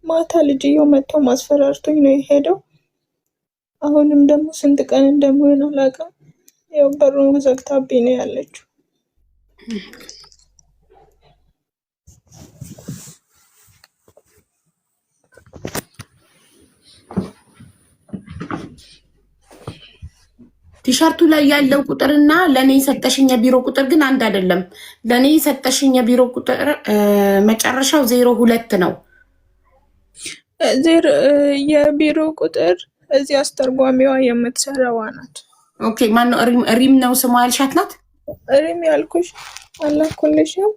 ማታ ልጅየው መጥቶ ማስፈራርቶኝ ነው የሄደው። አሁንም ደግሞ ስንት ቀን እንደሚሆን አላውቅም። ያው በሩን ዘግታብኝ ነው ያለችው። ቲሸርቱ ላይ ያለው ቁጥርና ለኔ የሰጠሽኝ የቢሮ ቁጥር ግን አንድ አይደለም። ለኔ የሰጠሽኝ የቢሮ ቁጥር መጨረሻው 02 ነው። የቢሮ ቁጥር እዚህ አስተርጓሚዋ የምትሰራዋ ናት። ኦኬ ማነው? ሪም ነው ስሟ ያልሻት ናት? ሪም ያልኩሽ አላኩልሽም።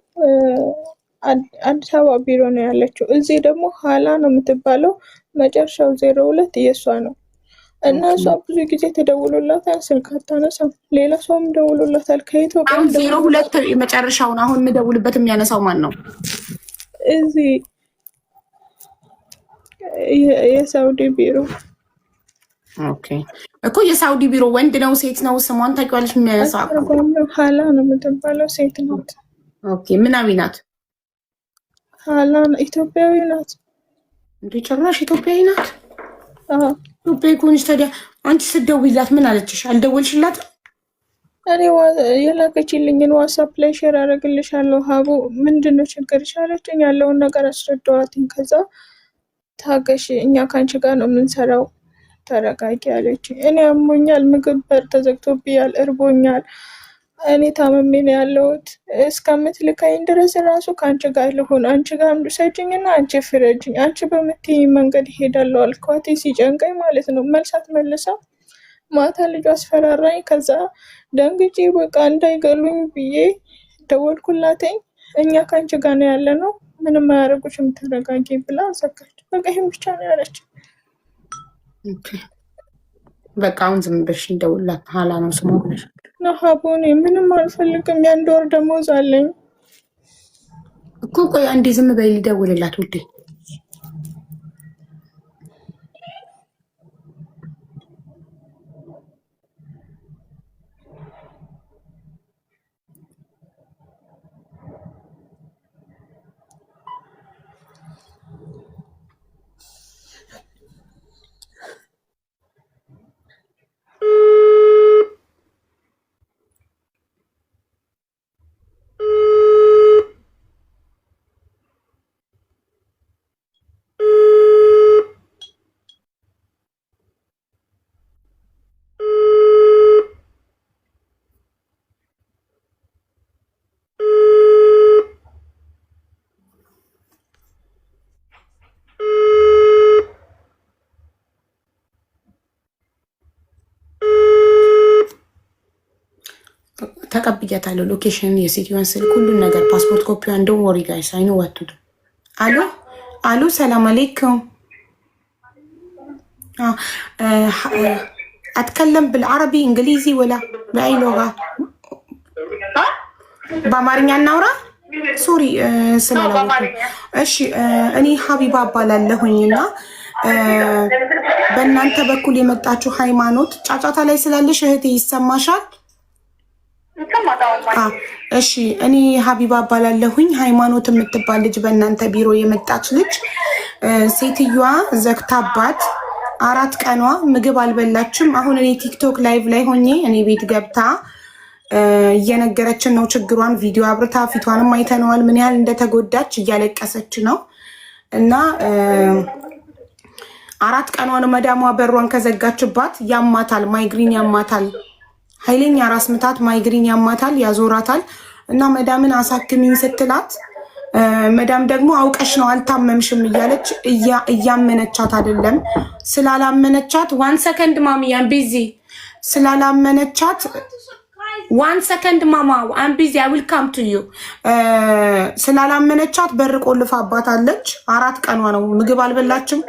አዲስ አበባ ቢሮ ነው ያለችው። እዚህ ደግሞ ሀላ ነው የምትባለው። መጨረሻው 02 የእሷ ነው። እና እሷ ብዙ ጊዜ ተደውሎላታል፣ ስልክ አታነሳም። ሌላ ሰውም ደውሎላታል ከኢትዮጵያ። 02 መጨረሻውን አሁን የምደውልበት የሚያነሳው ማን ነው? እዚህ የሳውዲ ቢሮ። ኦኬ እኮ የሳውዲ ቢሮ ወንድ ነው ሴት ነው? ስሟን ታውቂዋለሽ? የሚያነሳው ሀላ ነው የምትባለው፣ ሴት ናት። ኦኬ ምናዊ ናት? ሀላ ኢትዮጵያዊ ናት። እንዴ ጭራሽ ኢትዮጵያዊ ናት? አዎ ኢትዮጵያዊ ከሆነች ታዲያ አንቺ ስትደውይላት ምን አለችሽ? አልደወልሽላትም? እኔ የላከችልኝን ዋትስአፕ ላይ ሼር አደርግልሻለሁ። ሀቡ ምንድነው ችግርሽ አለችኝ። ያለውን ነገር አስረዳዋትኝ። ከዛ ታገሽ፣ እኛ ከአንቺ ጋር ነው የምንሰራው፣ ተረጋጊ አለችኝ። እኔ አሞኛል፣ ምግብ በር ተዘግቶብኛል፣ እርቦኛል፣ እኔ ታመሜ ነው ያለሁት። እስከምትልከኝ ድረስ ራሱ ከአንቺ ጋር ልሆን፣ አንቺ ጋር ሰጅኝና አንቺ ፍረጅኝ፣ አንቺ በምትይኝ መንገድ ይሄዳለሁ አልኳት። ሲጨንቀኝ ማለት ነው። መልሳት መልሳ ማታ ልጁ አስፈራራኝ። ከዛ ደንግጬ በቃ እንዳይገሉኝ ብዬ ደወልኩላተኝ። እኛ ከአንቺ ጋር ነው ያለ ነው፣ ምንም አያደርጉሽም፣ ተረጋጊ ብላ ዘጋች። በቃ ይህም ብቻ ነው ያለች። በቃ አሁን ዝም ብለሽ እንደውላት ሀላ ነው ስሟ ብለሽ ሀቡን ምንም አልፈልግም። የአንድ ወር ደሞዝ አለኝ እኮ። ቆይ አንዴ ዝም በይ ልደውልላት ውዴ። ተቀብያታለሁ። ሎኬሽን፣ የሲቲዋን ስልክ፣ ሁሉን ነገር፣ ፓስፖርት ኮፒዋን። ዶንት ወሪ ጋይስ አይ ኖ ዋት ቱ ዱ። አሎ አሎ፣ ሰላም አለይኩም። አትከለም بالعربي እንግሊዚ ወላ በአይ ሎጋ? በአማርኛ እናውራ። ሶሪ ስላላወኩ። እሺ እኔ ሀቢባ እባላለሁኝና በእናንተ በኩል የመጣችሁ ሃይማኖት ጫጫታ ላይ ስላለሽ እህቴ ይሰማሻል? እሺ እኔ ሀቢባ እባላለሁኝ። ሃይማኖት የምትባል ልጅ በእናንተ ቢሮ የመጣች ልጅ ሴትዮዋ ዘግታባት 4 ቀኗ ምግብ አልበላችም። አሁን እኔ ቲክቶክ ላይቭ ላይ ሆኜ እኔ ቤት ገብታ እየነገረችን ነው ችግሯን። ቪዲዮ አብርታ ፊቷንም አይተነዋል፣ ምን ያህል እንደተጎዳች እያለቀሰች ነው። እና 4 ቀኗ ነው መዳሟ በሯን ከዘጋችባት። ያማታል፣ ማይግሪን ያማታል፣ ኃይለኛ ራስ ምታት፣ ማይግሪን ያማታል፣ ያዞራታል። እና መዳምን አሳክሚኝ ስትላት መዳም ደግሞ አውቀሽ ነው አልታመምሽም እያለች እያመነቻት አይደለም። ስላላመነቻት 1 ሰከንድ ማሚ አም ቢዚ ስላላመነቻት 1 ሰከንድ ማማ አም ቢዚ አይ ዊል ካም ቱ ዩ ስላላመነቻት በር ቆልፋባታለች። 4 ቀኗ ነው። ምግብ አልበላችም፣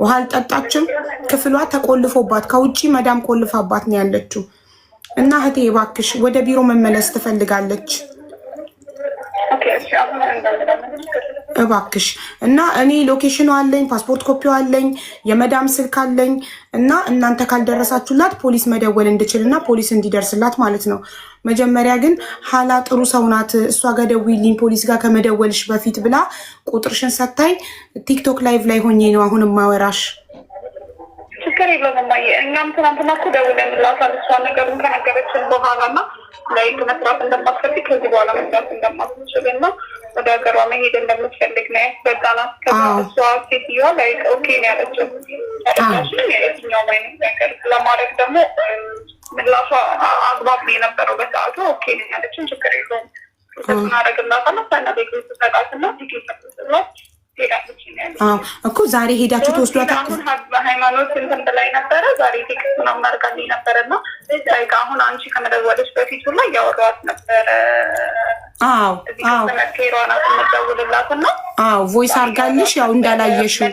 ውሃ አልጠጣችም። ክፍሏ ተቆልፎባት ከውጪ መዳም ቆልፋባት ነው ያለችው። እና እህቴ እባክሽ ወደ ቢሮ መመለስ ትፈልጋለች። እባክሽ እና እኔ ሎኬሽኑ አለኝ፣ ፓስፖርት ኮፒው አለኝ፣ የመዳም ስልክ አለኝ እና እናንተ ካልደረሳችሁላት ፖሊስ መደወል እንድችል እና ፖሊስ እንዲደርስላት ማለት ነው። መጀመሪያ ግን ሀላ ጥሩ ሰው ናት፣ እሷ ጋር ደውይልኝ ፖሊስ ጋር ከመደወልሽ በፊት ብላ ቁጥርሽን ሰታኝ ቲክቶክ ላይቭ ላይ ሆኜ ነው አሁን ማወራሽ። ችግር የለውም እማዬ። እኛም ትናንትና እኮ ደውለንላታል እሷ ነገሩን ከነገረችን በኋላ እና ላይክ መስራት እንደማትፈልግ ከዚህ በኋላ መስራት እንደማትችል እና ወደ ሀገሯ መሄድ እንደምትፈልግ ነው ያስረዳናት። ከዛ እሷ ሴትዮዋ ላይክ ኦኬ ነው ያለችው። የትኛውም አይነት ነገር ለማድረግ ደግሞ ምላሿ አግባብ የነበረው በሰዓቱ ኦኬ ነው ያለችን። ችግር የለውም እናደርግላታለን። ሳና ቤት ተሰጣትና ላት ሄዳለች እኮ ዛሬ ሄዳችሁ ተወስዷት። አሁን በሃይማኖት እንትን ብላኝ ነበረ ዛሬ ቴክስት ምናምን አድርጋልኝ ነበረ እና አሁን አንቺ ከመደወልሽ በፊት ሁላ እያወራኋት ነበረ። ኬሯናት የምትደውልላት እና ቮይስ አድርጋልሽ ያው እንዳላየሽው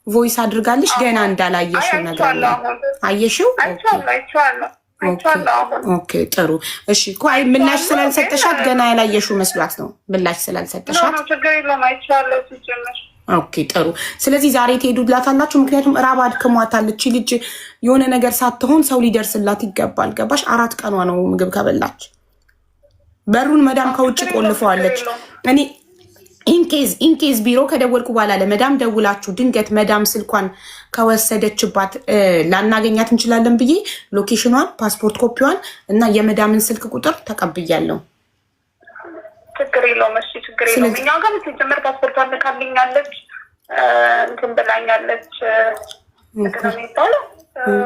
ቮይስ አድርጋልሽ ገና እንዳላየሽው ነገር ነው። አየሽው? ኦኬ ጥሩ እሺ። እኮ አይ ምላሽ ስላልሰጠሻት ገና ያላየሽው መስሏት ነው ምላሽ ስላልሰጠሻት። ችግር የለውም አይቼዋለሁ ሲጀመር። ኦኬ ጥሩ። ስለዚህ ዛሬ ትሄዱላታላችሁ። ምክንያቱም እራብ አድክሟታል እቺ ልጅ። የሆነ ነገር ሳትሆን ሰው ሊደርስላት ይገባል። ገባሽ? 4 ቀኗ ነው ምግብ ከበላች። በሩን መዳም ከውጭ ቆልፈዋለች። እኔ ኢንኬዝ ቢሮ ከደወልኩ በኋላ ለመዳም ደውላችሁ ድንገት መዳም ስልኳን ከወሰደችባት ላናገኛት እንችላለን ብዬ ሎኬሽኗን፣ ፓስፖርት ኮፒዋን እና የመዳምን ስልክ ቁጥር ተቀብያለሁ። ችግር የለውም። እሺ ችግር የለውም። እኛ ጋር ሲጀመር ፓስፖርቷን ልካልኛለች፣ እንትን ብላኛለች።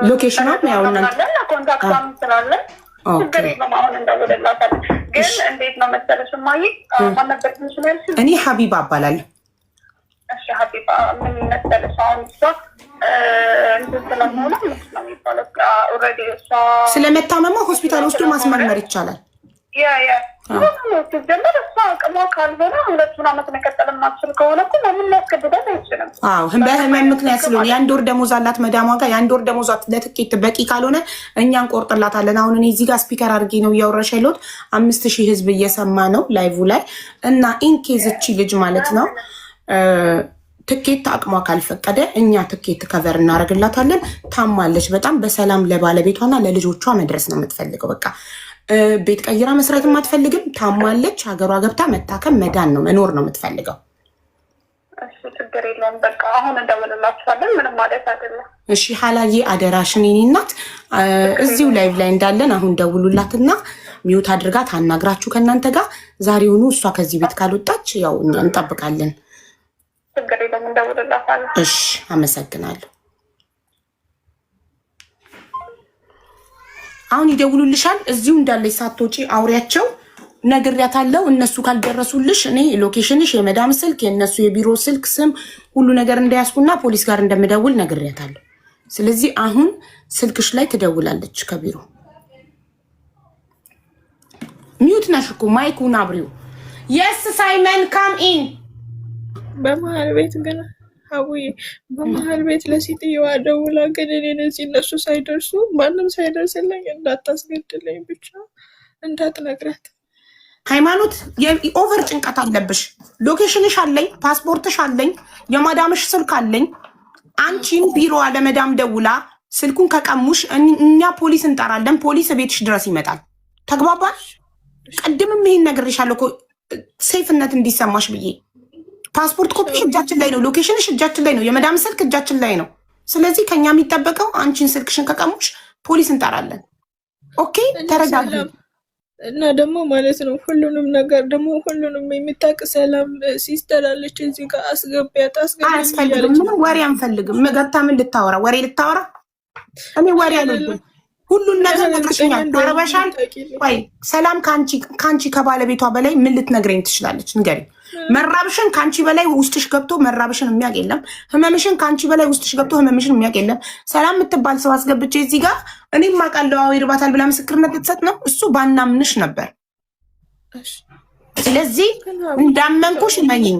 ሎኬሽኗን ያው እናንተ ኮንታክቷን ስላለን ችግር የለውም። አሁን እንደወደላታለን። ግን እንዴት ነው መሰለሽ እማዬ ማን ነበር ትንሽ ነው ያልሽኝ? እኔ ሀቢባ እባላለሁ። እሺ ሀቢባ ምን መሰለሽ አሁን እሷ እንትን ስለሆነ ምንድን ነው የሚባለው ኦልሬዲ እሷ ስለመታመማ ሆስፒታል ወስዶ ማስመርመር ይቻላል። ጀመር እሷ አቅሟ ካልሆነ 2 ዓመት መቀጠል የማትችል ከሆነ እኮ ለምን ሊያስገድዳት አይችልም። በህመም ምክንያት ስለሆነ የ1 ወር ደሞዝ አላት መዳሟ ጋር። የ1 ወር ደሞዟ ለትኬት በቂ ካልሆነ እኛ እንቆርጥላታለን። አሁን እኔ እዚህ ጋር ስፒከር አድርጌ ነው እያወራሽ ያለሁት። 5000 ህዝብ እየሰማ ነው ላይቭ ላይ እና ኢንኬዝ እቺ ልጅ ማለት ነው ትኬት አቅሟ ካልፈቀደ እኛ ትኬት ከቨር እናደርግላታለን። ታማለች በጣም በሰላም ለባለቤቷና ለልጆቿ መድረስ ነው የምትፈልገው። በቃ ቤት ቀይራ መስራት አትፈልግም። ታማለች። ሀገሯ ገብታ መታከም መዳን ነው መኖር ነው የምትፈልገው። እሺ ችግር የለውም። በቃ አሁን እንደወለላችኋለን ምንም ማለት አይደለም። እሺ ሀላዬ አደራሽን የኔ እናት እዚሁ ላይቭ ላይ እንዳለን አሁን ደውሉላትና ሚውት አድርጋ ታናግራችሁ ከእናንተ ጋር ዛሬውኑ። እሷ ከዚህ ቤት ካልወጣች ያው እኛ እንጠብቃለን። ችግር የለውም እንደወለላችኋለን። እሺ አመሰግናለሁ። አሁን ይደውሉልሻል። እዚሁ እንዳለች ሳትወጪ አውሪያቸው። ነግሬያታለሁ። እነሱ ካልደረሱልሽ እኔ ሎኬሽንሽ፣ የመዳም ስልክ፣ የእነሱ የቢሮ ስልክ ስም ሁሉ ነገር እንዳያስኩና ፖሊስ ጋር እንደምደውል ነግሬያታለሁ። ስለዚህ አሁን ስልክሽ ላይ ትደውላለች ከቢሮ። ሚዩት ነሽ እኮ ማይኩን አብሪው። የስ ሳይመን ካም ኢን። በመሀል ቤት ግን አቡዬ በመሀል ቤት ለሴትዮዋ ደውላ ግን እኔ እነዚህ እነሱ ሳይደርሱ ማንም ሳይደርስልኝ እንዳታስገድለኝ ብቻ እንዳትነግራት። ሃይማኖት ኦቨር ጭንቀት አለብሽ። ሎኬሽንሽ አለኝ፣ ፓስፖርትሽ አለኝ፣ የማዳምሽ ስልክ አለኝ። አንቺን ቢሮ ለመዳም ደውላ ስልኩን ከቀሙሽ እኛ ፖሊስ እንጠራለን። ፖሊስ ቤትሽ ድረስ ይመጣል። ተግባባሽ? ቀድምም ይሄን ነግሬሻለሁ እኮ ሴፍነት እንዲሰማሽ ብዬ። ፓስፖርት ኮፒሽ እጃችን ላይ ነው። ሎኬሽንሽ እጃችን ላይ ነው። የመዳም ስልክ እጃችን ላይ ነው። ስለዚህ ከኛ የሚጠበቀው አንቺን ስልክሽን ከቀሙሽ ፖሊስ እንጠራለን። ኦኬ ተረጋጊ። እና ደግሞ ማለት ነው ሁሉንም ነገር ደግሞ ሁሉንም የሚታቅ ሰላም ሲስተር አለች እዚህ ጋር አስገቢያት። አያስፈልግም። ምንም ወሬ አንፈልግም። ገብታ ምን ልታወራ? ወሬ ልታወራ? እኔ ወሬ አልወድም። ሁሉን ነገር ነግረሽኛል። ተረበሻል። ቆይ ሰላም ከአንቺ ከባለቤቷ በላይ ምን ልትነግረኝ ትችላለች? ንገሪኝ። መራብሽን ከአንቺ በላይ ውስጥሽ ገብቶ መራብሽን የሚያውቅ የለም። ህመምሽን ከአንቺ በላይ ውስጥሽ ገብቶ ህመምሽን የሚያውቅ የለም። ሰላም የምትባል ሰው አስገብቼ እዚህ ጋር እኔም አውቃለሁ ይርባታል ብላ ምስክርነት ልትሰጥ ነው። እሱ ባናምንሽ ነበር። ስለዚህ እንዳመንኩሽ እመኚኝ።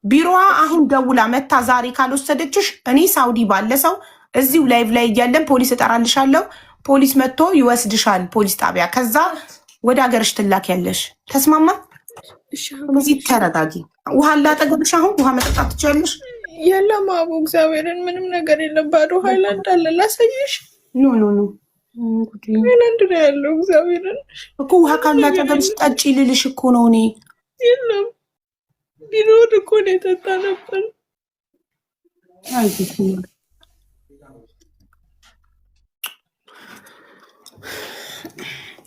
ቢሮዋ አሁን ደውላ መታ ዛሬ ካልወሰደችሽ እኔ ሳውዲ ባለ ሰው እዚሁ ላይቭ ላይ እያለን ፖሊስ እጠራልሻለሁ። ፖሊስ መጥቶ ይወስድሻል ፖሊስ ጣቢያ። ከዛ ወደ ሀገርሽ ትላኪያለሽ። ተስማማ? ስለዚህ ተረጋጊ። ውሃ አላጠገብሽ። አሁን ውሃ መጠጣት ትችያለሽ። የለም አቡ እግዚአብሔርን ምንም ነገር የለም። ባዶ ሃይላንድ አለ ላሳየሽ። ኖ ኖ ኖ ሃይላንድ ነው ያለው። እግዚአብሔርን እኮ ውሃ ካላጠገብሽ ጠጪ ልልሽ እኮ ነው እኔ። የለም ቢኖር እኮ ነው የጠጣ ነበር።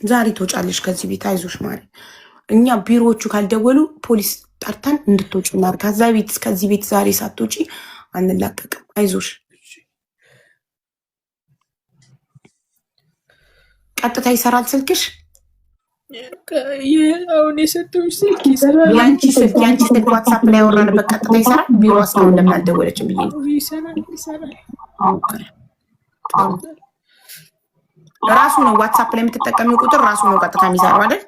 ዛሬ ትወጫለሽ ከዚህ ቤት። አይዞሽ ማሪ። እኛ ቢሮዎቹ ካልደወሉ ፖሊስ ጠርተን እንድትወጪ እናድርግ። ከዚህ ቤት ዛሬ ሳትወጪ አንላቀቅም። አይዞሽ። ቀጥታ ይሰራል ስልክሽ። አሁን የሰጠሁሽ ስልክ ይሰራል። ያንቺ ስልክ ዋትሳፕ ላይ ያወራንበት ቀጥታ ይሰራል። ቢሮ እስካሁን ለምን አልደወለችም ብዬ ነው። ይሰራል። ራሱ ነው ዋትሳፕ ላይ የምትጠቀሚው ቁጥር ራሱ ነው ቀጥታ የሚሰራው አይደል?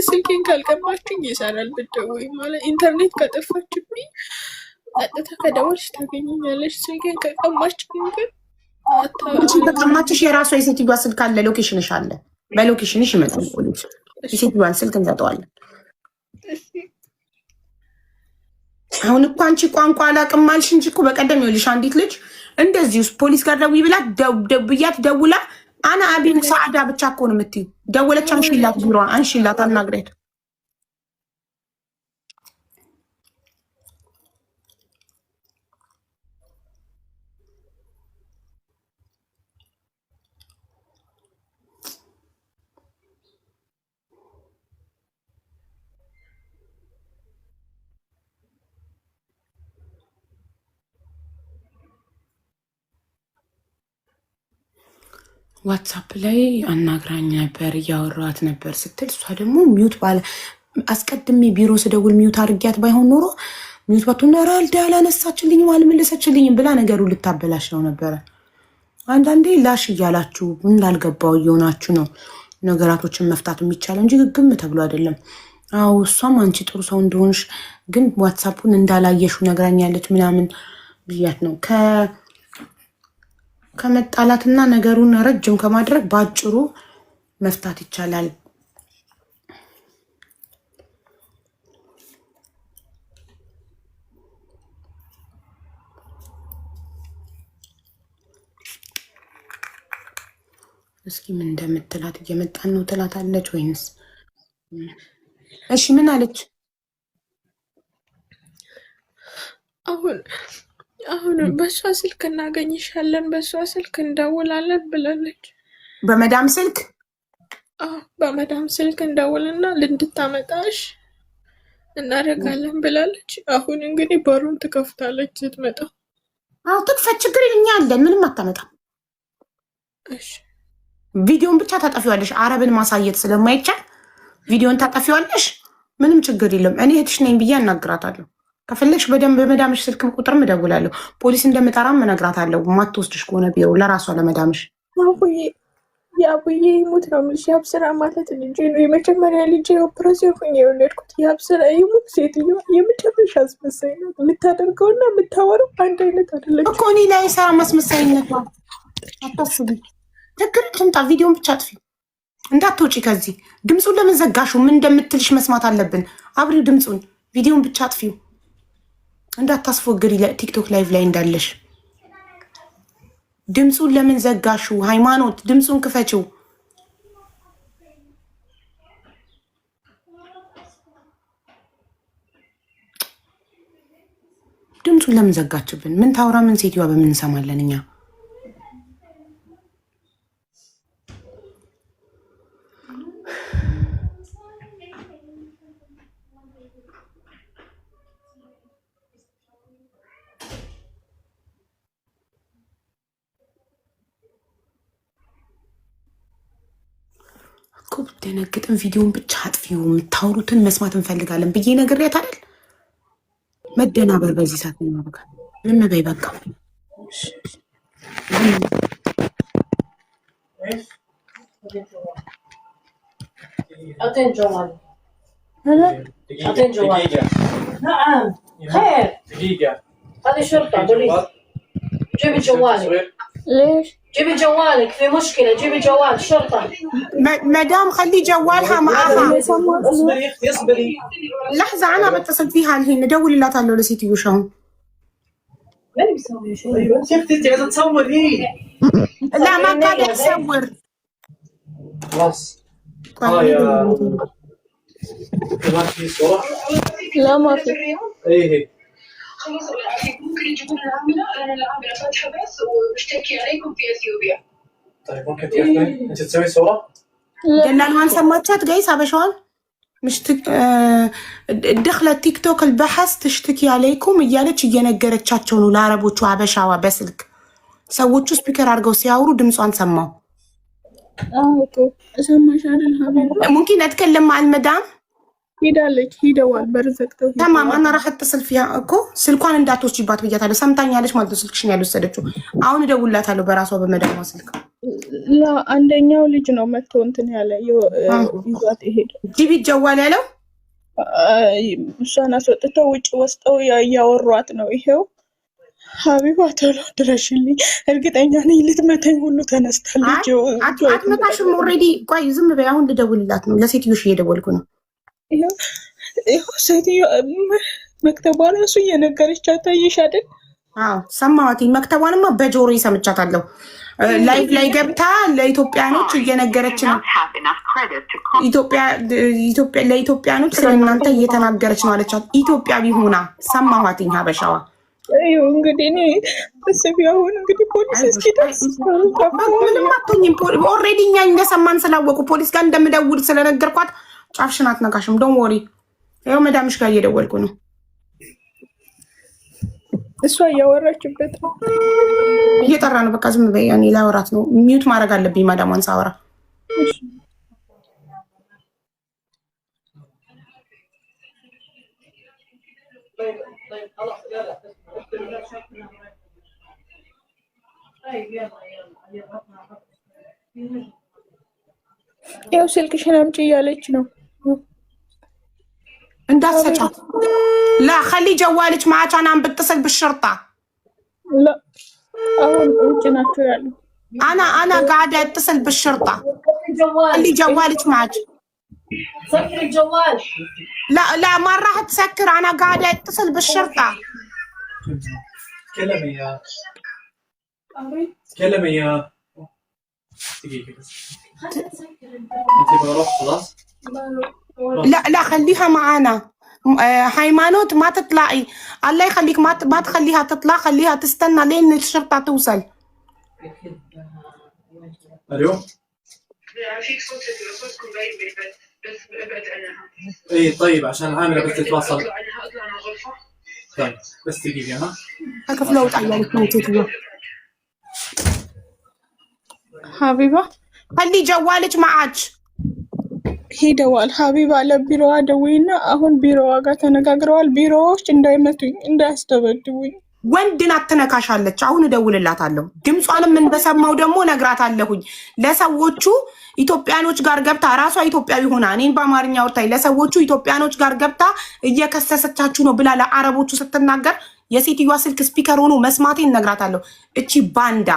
ስልኬን ካልቀማችኝ ይሰራል። ብትደውይ ማለት ኢንተርኔት ከጠፋችብኝ ቀጥታ ከደወልሽ ታገኘኛለሽ። ስልኬን ከቀማችኝ ግን ከቀማችሽ የራሷ የሴትዮዋ ስልክ አለ፣ ሎኬሽንሽ አለ። በሎኬሽንሽ ይመጣል ፖሊስ። የሴትዮዋን ስልክ እንሰጠዋለን። አሁን እኮ አንቺ ቋንቋ አላውቅም አልሽ እንጂ እኮ በቀደም ይኸውልሽ አንዲት ልጅ እንደዚህ ፖሊስ ጋር ደውይ ብላት ደውያት ደውላ አና አቢን ሰዓዳ ብቻ እኮ ነው የምትይው። ደወለች። አንሺላት፣ ቢሮዋን አንሺላት፣ አናግሬት። ዋትሳፕ ላይ አናግራኝ ነበር እያወራኋት ነበር ስትል እሷ ደግሞ ሚዩት ባለ አስቀድሜ ቢሮ ስደውል ሚዩት አድርጊያት ባይሆን ኖሮ ሚዩት ባቱና ራልዳ አላነሳችልኝም አልመለሰችልኝም ብላ ነገሩ ልታበላሽ ነው ነበረ። አንዳንዴ ላሽ እያላችሁ እንዳልገባው እየሆናችሁ ነው ነገራቶችን መፍታት የሚቻለው እንጂ ግግም ተብሎ አይደለም። አዎ እሷም አንቺ ጥሩ ሰው እንደሆንሽ ግን ዋትሳፑን እንዳላየሹ ነግራኛለች ምናምን ብያት ነው ከመጣላትና ነገሩን ረጅም ከማድረግ በአጭሩ መፍታት ይቻላል። እስኪ ምን እንደምትላት እየመጣን ነው ትላታለች ወይንስ? እሺ ምን አለች? አሁን በሷ ስልክ እናገኝሻለን፣ በሷ ስልክ እንደውላለን ብላለች። በመዳም ስልክ? በመዳም ስልክ እንደውልና እንድታመጣሽ እናደርጋለን ብላለች። አሁን እንግዲህ በሩን ትከፍታለች ስትመጣ። ትክፈት፣ ችግር እኛ አለን። ምንም አታመጣም። እሺ ቪዲዮን ብቻ ታጠፊዋለሽ። አረብን ማሳየት ስለማይቻል ቪዲዮን ታጠፊዋለሽ። ምንም ችግር የለም። እኔ እህትሽ ነኝ ብዬ አናግራታለሁ። ከፈለግሽ በደንብ በመዳምሽ ስልክ ቁጥርም እደውላለሁ። ፖሊስ እንደምጠራም እነግራታለሁ። ማትወስድሽ ከሆነ ቢሮ ለራሷ ለመዳምሽ። የአቡዬ ይሙት ነው የምልሽ። የአብስራ ማለት ልጄ ነው። የመጀመሪያ ልጄ ኦፕሬሽን ሆኜ የወለድኩት። የአብስራ ይሙት ሴትዮዋ የመጨረሻ አስመሳይ ነው። የምታደርገውና የምታወራው አንድ አይነት አይደለም እኮ። እኔ ላይ ሰራ ማስመሳይነት ነው። አታስቢ። ችግር ትምጣ። ቪዲዮን ብቻ አጥፊ፣ እንዳትወጪ ከዚህ። ድምፁን ለምን ዘጋሹ? ምን እንደምትልሽ መስማት አለብን። አብሪው ድምፁን፣ ቪዲዮን ብቻ አጥፊው። እንዳታስፎግሪ ቲክቶክ ላይቭ ላይ እንዳለሽ። ድምፁን ለምን ዘጋሹ? ሃይማኖት ድምፁን ክፈችው። ድምፁን ለምን ዘጋችብን? ምን ታውራ? ምን ሴትዮዋ በምን እንሰማለን እኛ? እኮ ብትደነግጥም ቪዲዮን ብቻ አጥፊው። የምታወሩትን መስማት እንፈልጋለን ብዬ ነግሬያት አይደል? መደናበር በዚህ ሰዓት ነው በቃ። ምን በይ በቃ። أعطيني جوالي. أعطيني جوالي. نعم خير. دقيقة. هذه شرطة بوليس. جيبي جوالي. ليش؟ جيبي جوالك في مشكلة جيبي جوال شرطة مدام خلي جوالها معها اصبري يا اختي اصبري لحظة أنا بتصل فيها الحين ندور لها تعالوا لسيتي وشهم ماني مسوي شيء ايوه انت اختي عايزة تصوري لا ما قاعدة أصور خلاص هاي ما في صورة لا ما في ايه خلاص ممكن يجيبون العاملة أنا العاملة فاتحة بس وبشتكي عليكم في أثيوبيا. طيب ممكن تاخذي انت تسوي صورة؟ دلالوان سموتشات جايز هبشوان مش دخلت تيك توك البحث تشتكي عليكم እያለች እየነገረቻቸው ነው ለአረቦቹ አበሻዋ በስልክ ሰዎቹ ስፒከር አድርገው ሲያወሩ ድምጿን ሰማው ኦኬ ሰማሽ አይደል ሀቢባ ممكن اتكلم مع المدام ሄዳለች ሄደዋል በርዘክተው تمام انا راح اتصل فيها እኮ ስልኳን እንዳትወስጂባት ብያታለሁ ሰምታኛለች ማለት ነው ስልክሽን ያልወሰደችው አሁን እደውልላታለሁ በራሷ በመዳሟ ስልክ ላ አንደኛው ልጅ ነው መጥቶ እንትን ያለ ይዟት ይሄድ ጂቢ ጀዋል ያለው እሷን አስወጥተው ውጭ ወስጠው ያወሯት ነው ይሄው ሀቢባ ቶሎ ድረሽልኝ እርግጠኛ ነኝ ልትመታኝ ሁሉ ተነስታለች አትመታሽም ኦልሬዲ ቆይ ዝም በይ አሁን ልደውልላት ነው ለሴትዮሽ እየደወልኩ ነው ይሄው ሴትዮ መክተቧ ራሱ እየነገረቻት ታይሽ አይደል አዎ ሰማዋት መክተቧንማ በጆሮዬ ሰምቻታለሁ ላይቭ ላይ ገብታ ለኢትዮጵያኖች እየነገረች ነው ለኢትዮጵያኖች ስለእናንተ እየተናገረች ነው አለቻት ኢትዮጵያዊ ሆና ሰማዋትኝ ሀበሻዋ አዩ እንግዲህ እኔ ተስቢያው እንግዲህ ፖሊስ እስኪደርስ ምንም አትሆኝም ኦልሬዲ እኛ እንደሰማን ስላወቁ ፖሊስ ጋር እንደምደውል ስለነገርኳት ጫፍሽን አትነካሽም ዶንት ወሪ ያው መዳምሽ ጋር እየደወልኩ ነው እሷ እያወራችበት ነው እየጠራ ነው በቃ ዝም በይ ያኔ ላወራት ነው ሚውት ማድረግ አለብኝ ማዳሟን ሳወራ ያው ስልክሽን አምጪ እያለች ነው እንዳትሰጫት لا خلي جوالك معك انا عم بتصل بالشرطه لا اول وجناتو ያለው انا قاعده اتصل بالشرطه خلي جوالك معك سكر الجوال لا ما راح تسكر انا قاعده اتصل بالشرطه تكلمي يا دقيقة بس انت بروح خلاص لا خليها معانا هيمانوت ما تطلعي الله يخليك ما تخليها تطلع خليها تستنى لين الشرطة توصل الو فيك صوتكم باين بس ابعد عنها اي طيب عشان العاملة بس تتواصل اطلع عنها غرفة طيب بس دقيقة ها هكذا لو تعيالك موتيتي ሀቢባ خلي جوالك معك ሄደዋል ሀቢባ ለቢሮዋ ደውይና አሁን ቢሮዋ ጋር ተነጋግረዋል ቢሮዎች እንዳይመቱኝ እንዳያስተበድቡኝ ወንድን አትነካሻለች አሁን እደውልላታለሁ ድምጿንም እንደሰማው ደግሞ ነግራታለሁኝ ለሰዎቹ ኢትዮጵያኖች ጋር ገብታ ራሷ ኢትዮጵያዊ ሆና እኔን በአማርኛ ወርታይ ለሰዎቹ ኢትዮጵያኖች ጋር ገብታ እየከሰሰቻችሁ ነው ብላ ለአረቦቹ ስትናገር የሴትዮዋ ስልክ ስፒከር ሆኖ መስማቴን ነግራታለሁ እቺ ባንዳ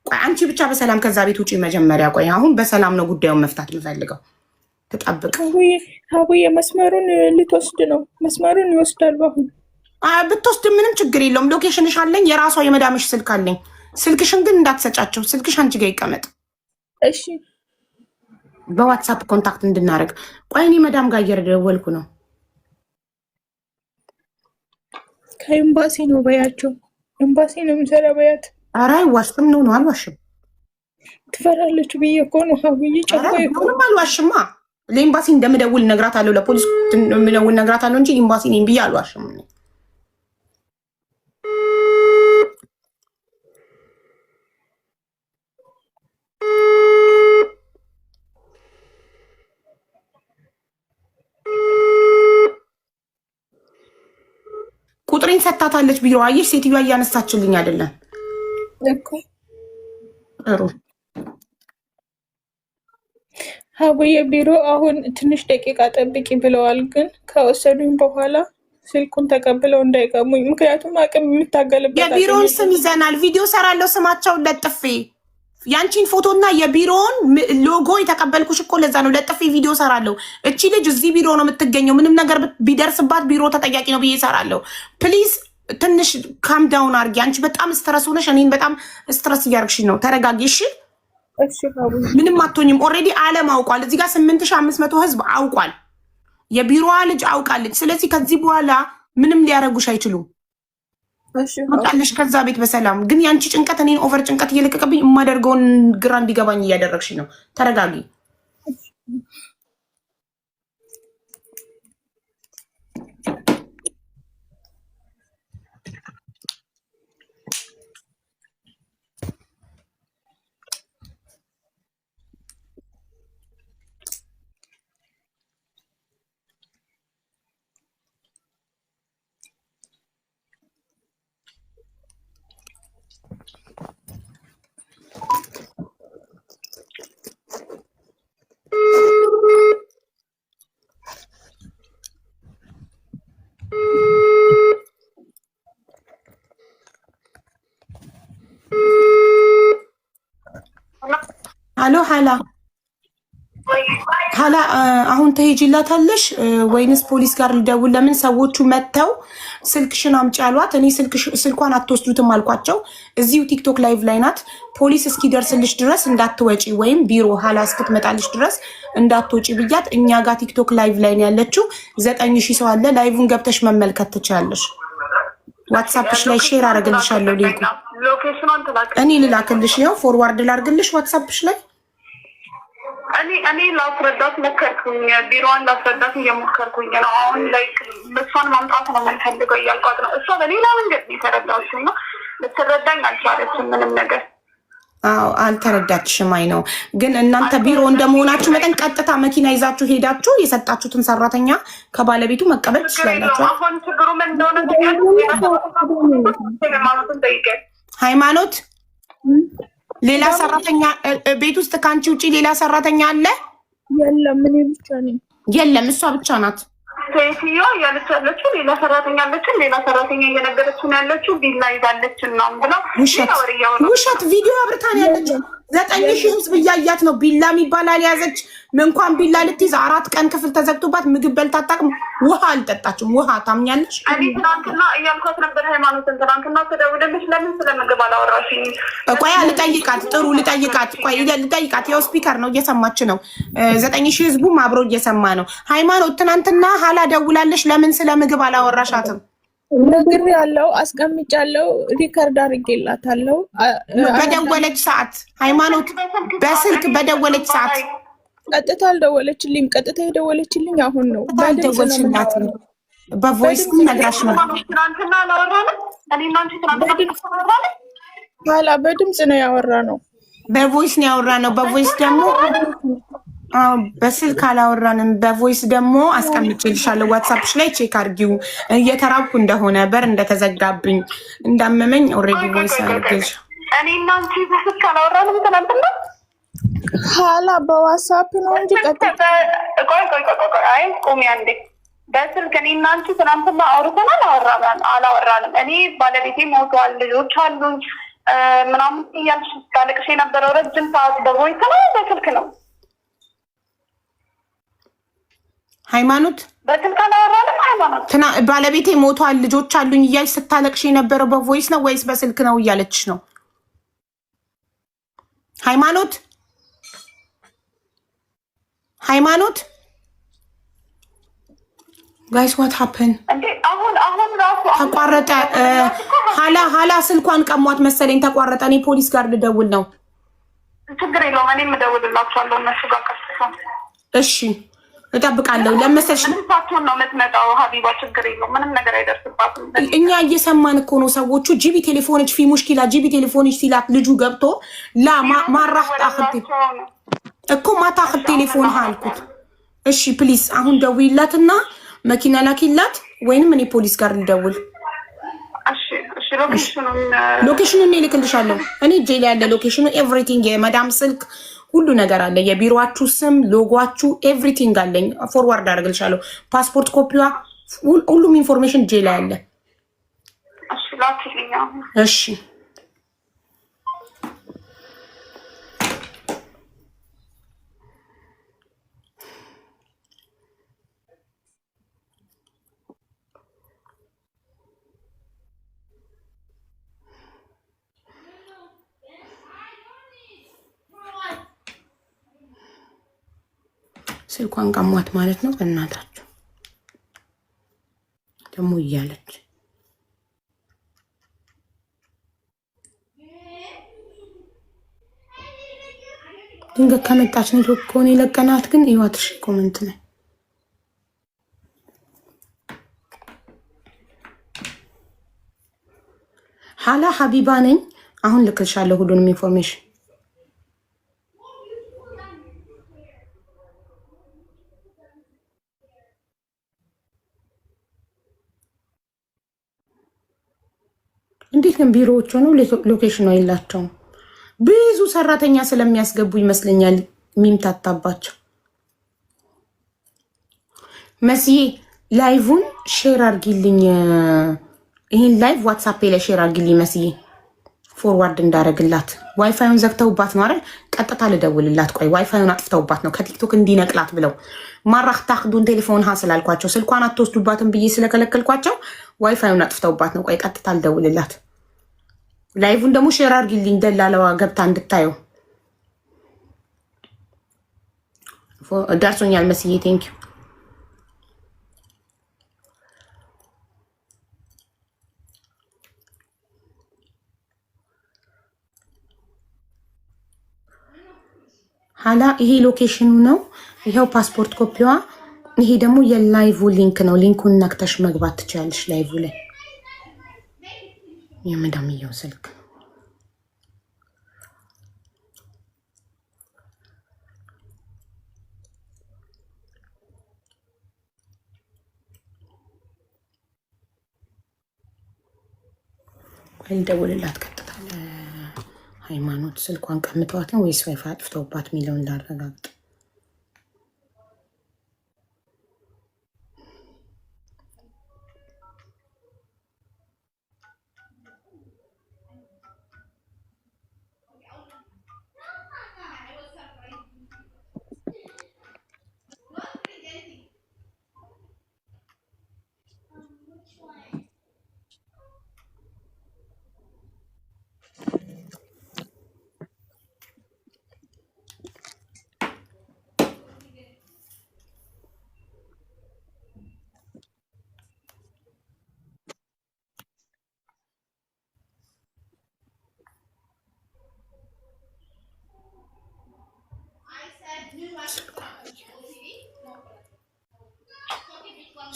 ቆይ አንቺ ብቻ በሰላም ከዛ ቤት ውጪ መጀመሪያ ቆይ አሁን በሰላም ነው ጉዳዩን መፍታት የምፈልገው ተጣብቅ ሀቡዬ መስመሩን ልትወስድ ነው መስመሩን ይወስዳል አሁን ብትወስድ ምንም ችግር የለውም ሎኬሽንሽ አለኝ የራሷ የመዳምሽ ስልክ አለኝ ስልክሽን ግን እንዳትሰጫቸው ስልክሽ አንቺ ጋር ይቀመጥ እሺ በዋትስአፕ ኮንታክት እንድናረግ ቆይ እኔ መዳም ጋር እየደወልኩ ነው ከኤምባሲ ነው በያቸው ኤምባሲ ነው የምሰራ በያት ኧረ አይዋሽም ነው አልዋሽም ትፈራለች ብዬ እኮ ነው ሀቡዬ ጨቆይ ምንም አልዋሽማ ለኤምባሲ እንደምደውል ነግራታለሁ ለፖሊስ እንደምደውል ነግራታለሁ እንጂ ኤምባሲ ነኝ ብዬ አልዋሽም ቁጥሬን ሰጣታለች ቢሮ አየሽ ሴትዮዋ እያነሳችልኝ አይደለም እኮ ጥሩ ሀቡዬ ቢሮ አሁን ትንሽ ደቂቃ ጠብቂ ብለዋል ግን ከወሰዱኝ በኋላ ስልኩን ተቀብለው እንዳይቀሙኝ ምክንያቱም አቅም የምታገልበት የቢሮውን ስም ይዘናል ቪዲዮ ሰራለሁ ስማቸውን ለጥፌ ያንቺን ፎቶና የቢሮውን ሎጎ የተቀበልኩሽ እኮ ለዛ ነው። ለጥፊ ቪዲዮ ሰራለሁ። እቺ ልጅ እዚህ ቢሮ ነው የምትገኘው። ምንም ነገር ቢደርስባት ቢሮ ተጠያቂ ነው ብዬ ሰራለሁ። ፕሊዝ ትንሽ ካም ዳውን አርጊ። አንቺ በጣም ስትረስ ሆነሽ እኔን በጣም ስትረስ እያርግሽ ነው። ተረጋጊ እሺ። ምንም አትሆኝም። ኦልሬዲ ዓለም አውቋል። እዚህ ጋር 8500 ህዝብ አውቋል። የቢሮዋ ልጅ አውቃለች። ስለዚህ ከዚህ በኋላ ምንም ሊያረጉሽ አይችሉም። ወጣልሽ ከዛ ቤት በሰላም። ግን ያንቺ ጭንቀት እኔን ኦቨር ጭንቀት እየለቀቀብኝ የማደርገውን ግራ እንዲገባኝ እያደረግሽ ነው። ተረጋጊ። አሎ ሀላ አሁን ተሄጂላታለሽ ወይንስ ፖሊስ ጋር ልደውል? ለምን ሰዎቹ መጥተው ስልክሽን አምጪ አሏት። እኔ ስልኳን አትወስዱትም አልኳቸው። እዚሁ ቲክቶክ ላይቭ ላይ ናት። ፖሊስ እስኪደርስልሽ ድረስ እንዳትወጪ ወይም ቢሮ ሀላ እስክትመጣልሽ ድረስ እንዳትወጪ ብያት፣ እኛ ጋር ቲክቶክ ላይቭ ላይ ነው ያለችው። 9000 ሰው አለ። ላይቭን ገብተሽ መመልከት ትችላለሽ። ዋትሳፕሽ ላይ ሼር አረግልሻለሁ ሊንኩ። እኔ ልላክልሽ፣ ያው ፎርዋርድ ላርግልሽ ዋትሳፕሽ ላይ። እኔ ላስረዳት ሞከርኩኝ፣ ቢሮዋን ላስረዳት እየሞከርኩኝ ነው። አሁን ላይ እሷን ማምጣት ነው የምንፈልገው እያልኳት ነው። እሷ በሌላ መንገድ ነው የተረዳችው እና ልትረዳኝ አልቻለችም ምንም ነገር። አዎ አልተረዳችሽም። አይ ነው ግን እናንተ ቢሮ እንደመሆናችሁ መጠን ቀጥታ መኪና ይዛችሁ ሄዳችሁ የሰጣችሁትን ሰራተኛ ከባለቤቱ መቀበል ትችላላችሁ። አሁን ችግሩ ምን እንደሆነ ሃይማኖት ሌላ ሰራተኛ ቤት ውስጥ ከአንቺ ውጪ ሌላ ሰራተኛ አለ? የለም፣ እኔ ብቻ ነኝ። የለም፣ እሷ ብቻ ናት። ሴትዮ እያለች ያለችው ሌላ ሰራተኛ አለችን፣ ሌላ ሰራተኛ እየነገረችን ያለችው ቢላ ይዛለችን ነው ብላ ውሸት ቪዲዮ አብርታን ያለችው። 9000 ህዝብ እያያት ነው። ቢላ የሚባል አልያዘች። እንኳን ቢላ ልትይዝ 4 ቀን ክፍል ተዘግቶባት ምግብ በልታ አታውቅም። ውሃ አልጠጣችም። ውሃ ታምኛለሽ? እኔ ትናንትና እያልኳት ነበር ሃይማኖትን፣ ትናንትና ተደውለልሽ ለምን ስለምግብ አላወራሽኝ? ቆይ ልጠይቃት፣ ጥሩ ልጠይቃት። ቆይ ልጠይቃት። ያው ስፒከር ነው እየሰማች ነው። 9000 ህዝቡም አብሮ እየሰማ ነው። ሃይማኖት ትናንትና ሀላ ደውላለሽ፣ ለምን ስለ ምግብ አላወራሻትም? ነግሬያለሁ፣ አስቀምጫለሁ፣ ሪከርድ አድርጌላታለሁ። በደወለች ሰዓት ሃይማኖት በስልክ በደወለች ሰዓት ቀጥታ አልደወለችልኝም። ቀጥታ የደወለችልኝ አሁን ነው። ባልደወልሽላት ነው በቮይስ ነግራሽ ነው። ትናንትና አላወራንም። እኔና አንቺ ትናንትና ኋላ በድምፅ ነው ያወራ ነው። በቮይስ ነው ያወራ ነው። በቮይስ ደግሞ በስልክ አላወራንም። በቮይስ ደግሞ አስቀምጬልሻለሁ። ዋትሳፕሽ ላይ ቼክ አድርጊው። እየተራብኩ እንደሆነ በር እንደተዘጋብኝ እንዳመመኝ ኦልሬዲ ቮይስ አድርጌሽ። እኔና አንቺ በስልክ አላወራንም ትናንትና ኋላ በዋትሳፕ ነው እንጂ ቆይ አይ ቁሚ አንዴ። በስልክ እኔና አንቺ ትናንትና አውርተናል አላወራንም? እኔ ባለቤቴ ሞቷል፣ ልጆች አሉኝ ምናምን እያልሽ ታለቅሽ የነበረው ረጅም ሰዓት በቮይስ ነው በስልክ ነው? ሃይማኖት በስልክ አላወራንም። ሃይማኖት ባለቤቴ ሞቷል፣ ልጆች አሉኝ እያልሽ ስታለቅሽ የነበረው በቮይስ ነው ወይስ በስልክ ነው እያለችሽ ነው? ሃይማኖት ጋይስ ዋት ሃፕን? አሁን ራሱ ተቋረጠ። ሀላ ስልኳን ቀሟት መሰለኝ። ተቋረጠ። እኔ ፖሊስ ጋር ልደውል ነው። ችግር የለውም። እኔም እደውልላቸዋለሁ እነሱ ጋር ቀስታ። እሺ እጠብቃለሁ። ለመሰልሽ ምንሳቸውን ነው የምትመጣው ሀቢባ። ችግር የለውም። ምንም ነገር አይደርስባትም። እኛ እየሰማን እኮ ነው። ሰዎቹ ጂቢ ቴሌፎኖች ፊ ሙሽኪላ ጂቢ ቴሌፎኖች ሲላት ልጁ ገብቶ ማራህ ጣፍት እኮ ማታ ቴሌፎን አልኩት። እሺ ፕሊዝ አሁን ደውይላትና መኪና ላኪላት፣ ወይንም እኔ ፖሊስ ጋር ልደውል። ሎኬሽኑን እልክልሻለሁ። እኔ እጄ ላይ ያለ ሎኬሽኑ ኤቭሪቲንግ፣ የመዳም ስልክ ሁሉ ነገር አለ። የቢሮአችሁ ስም፣ ሎጓችሁ፣ ኤቭሪቲንግ አለኝ። ፎርዋርድ አደርግልሻለሁ። ፓስፖርት ኮፒዋ፣ ሁሉም ኢንፎርሜሽን እጄ ላይ አለ። እሺ ስልኳን ቀሟት ማለት ነው። በእናታችሁ ደግሞ እያለች ድንገት ከመጣች ኔትወርክ ከሆነ የለቀናት ግን ይዋትሽ ኮሜንት ላይ ሐላ ሀቢባ ነኝ። አሁን ልክልሻለሁ ሁሉንም ኢንፎርሜሽን። እንዴት ግን ቢሮዎቹ ነው ሎኬሽኑ የላቸውም። ብዙ ሰራተኛ ስለሚያስገቡ ይመስለኛል የሚምታታባቸው። መስዬ ላይቭን ሼር አርጊልኝ። ይሄን ላይቭ ዋትስአፕ ላይ ሼር አርጊልኝ መስዬ ፎርዋርድ እንዳረግላት። ዋይፋዩን ዘግተውባት ነው አይደል? ቀጥታ ልደውልላት። ቆይ ዋይፋዩን አጥፍተውባት ነው ከቲክቶክ እንዲነቅላት ብለው ማራህ ታخدون ቴሌፎንها ስላልኳቸው ስልኳን አትወስዱባትም ብዬ ስለከለከልኳቸው ዋይፋዩን አጥፍተውባት ነው። ቆይ ቀጥታ ልደውልላት። ላይቭን ደግሞ ሼር አርጊልኝ ደላለዋ ገብታ እንድታየው። ደርሶኛል መስዬ ቴንክ ዩ። ሐላ ይሄ ሎኬሽኑ ነው። ይሄው ፓስፖርት ኮፒዋ። ይሄ ደግሞ የላይቭ ሊንክ ነው። ሊንኩን ነክተሽ መግባት ትችላለሽ ላይቭ ላይ። የመዳምየው ስልክ ደውልላት ቀጥታ። ሃይማኖት ስልኳን ቀምተዋት ነው ወይስ ዋይፋይ አጥፍተውባት የሚለውን ላረጋግጥ።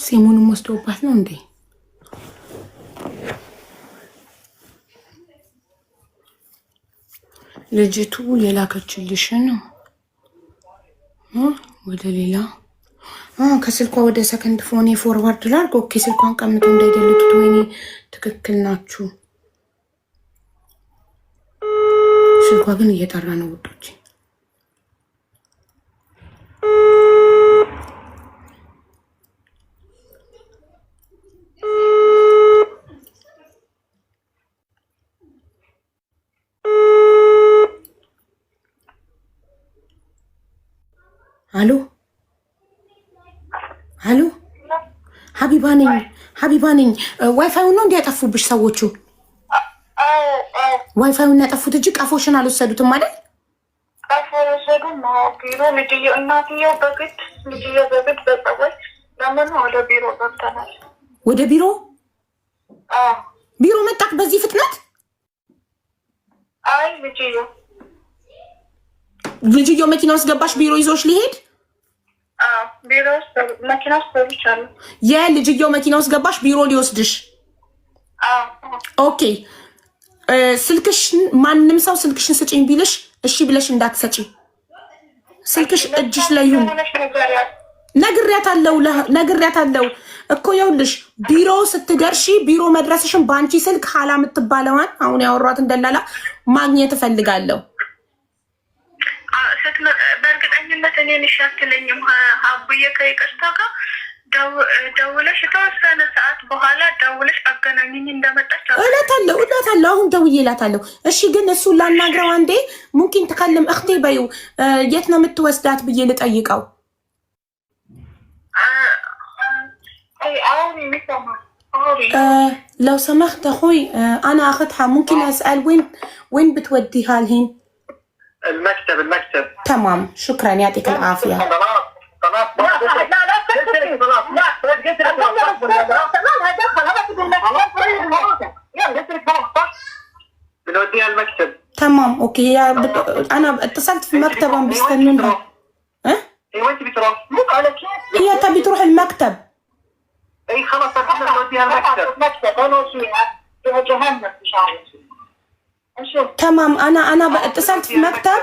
ሲሙንም ወስዶባት ነው እንዴ? ልጅቱ የላከችልሽን ወደ ሌላ ከስልኳ ወደ ሰከንድ ፎኔ ፎርዋርድ ላድርግ። ኦኬ ስልኳን ቀምቶ እንዳይደልቱት። ወይኔ ትክክል ናችሁ። ስልኳ ግን እየጠራ ነው ውዶች። አሎ አሎ፣ ሀቢባ ነኝ። ዋይፋዩን ነው እንዲያጠፉብሽ ሰዎቹ? ዋይፋዩን ያጠፉት እንጂ ቀፎሽን አልወሰዱትም አይደል? ቀፎ ወሰዱም። ቢሮ እናትየው በግድ በጸባይ ለምን ወደ ቢሮ ገብተናል። ወደ ቢሮ ቢሮ መጣክ በዚህ ፍጥነት? አይ ልጅየው መኪና ውስጥ ገባሽ? ቢሮ ይዞሽ ሊሄድ? ቢሮ ውስጥ መኪና ውስጥ ገብቻለሁ። የልጅየው መኪና ውስጥ ገባሽ ቢሮ ሊወስድሽ? ኦኬ ስልክሽ ማንም ሰው ስልክሽን ስጪኝ ቢልሽ እሺ ብለሽ እንዳትሰጪ። ስልክሽ እጅሽ ላይ ይሁን። ነግሬያታለሁ እኮ ይኸውልሽ፣ ቢሮ ስትደርሺ ቢሮ መድረስሽን በአንቺ ስልክ ሐላ የምትባለዋን አሁን ያወሯትን ደላላ ማግኘት እፈልጋለሁ። በእርግጠኝነት እኔን እሺ አትለኝም። ሀቡዬ ከይቅርታ ጋር ደውለሽ የተወሰነ ሰዓት በኋላ ደውለሽ አገናኝኝ እንደመጣች እላታለሁ። አሁን ደውዬ እላታለሁ። እሺ ግን እሱን ላናግረው አንዴ። ሙምኪን ትከልም እክቴ በይው። የት ነው የምትወስዳት ብዬ ልጠይቀው። لو سمحت اخوي انا اخذها ممكن اسال وين بتوديها الحين؟ المكتب. تمام شكرا يعطيك العافيه. بنوديها المكتب. تمام اوكي انا اتصلت في مكتبهم بيستنونها. ايوه انت بتروح مو على كيف هي تبي تروح المكتب. اي خلاص احنا نوديها المكتب انا فيها جهنم ان شاء الله. تمام انا اتصلت في مكتب.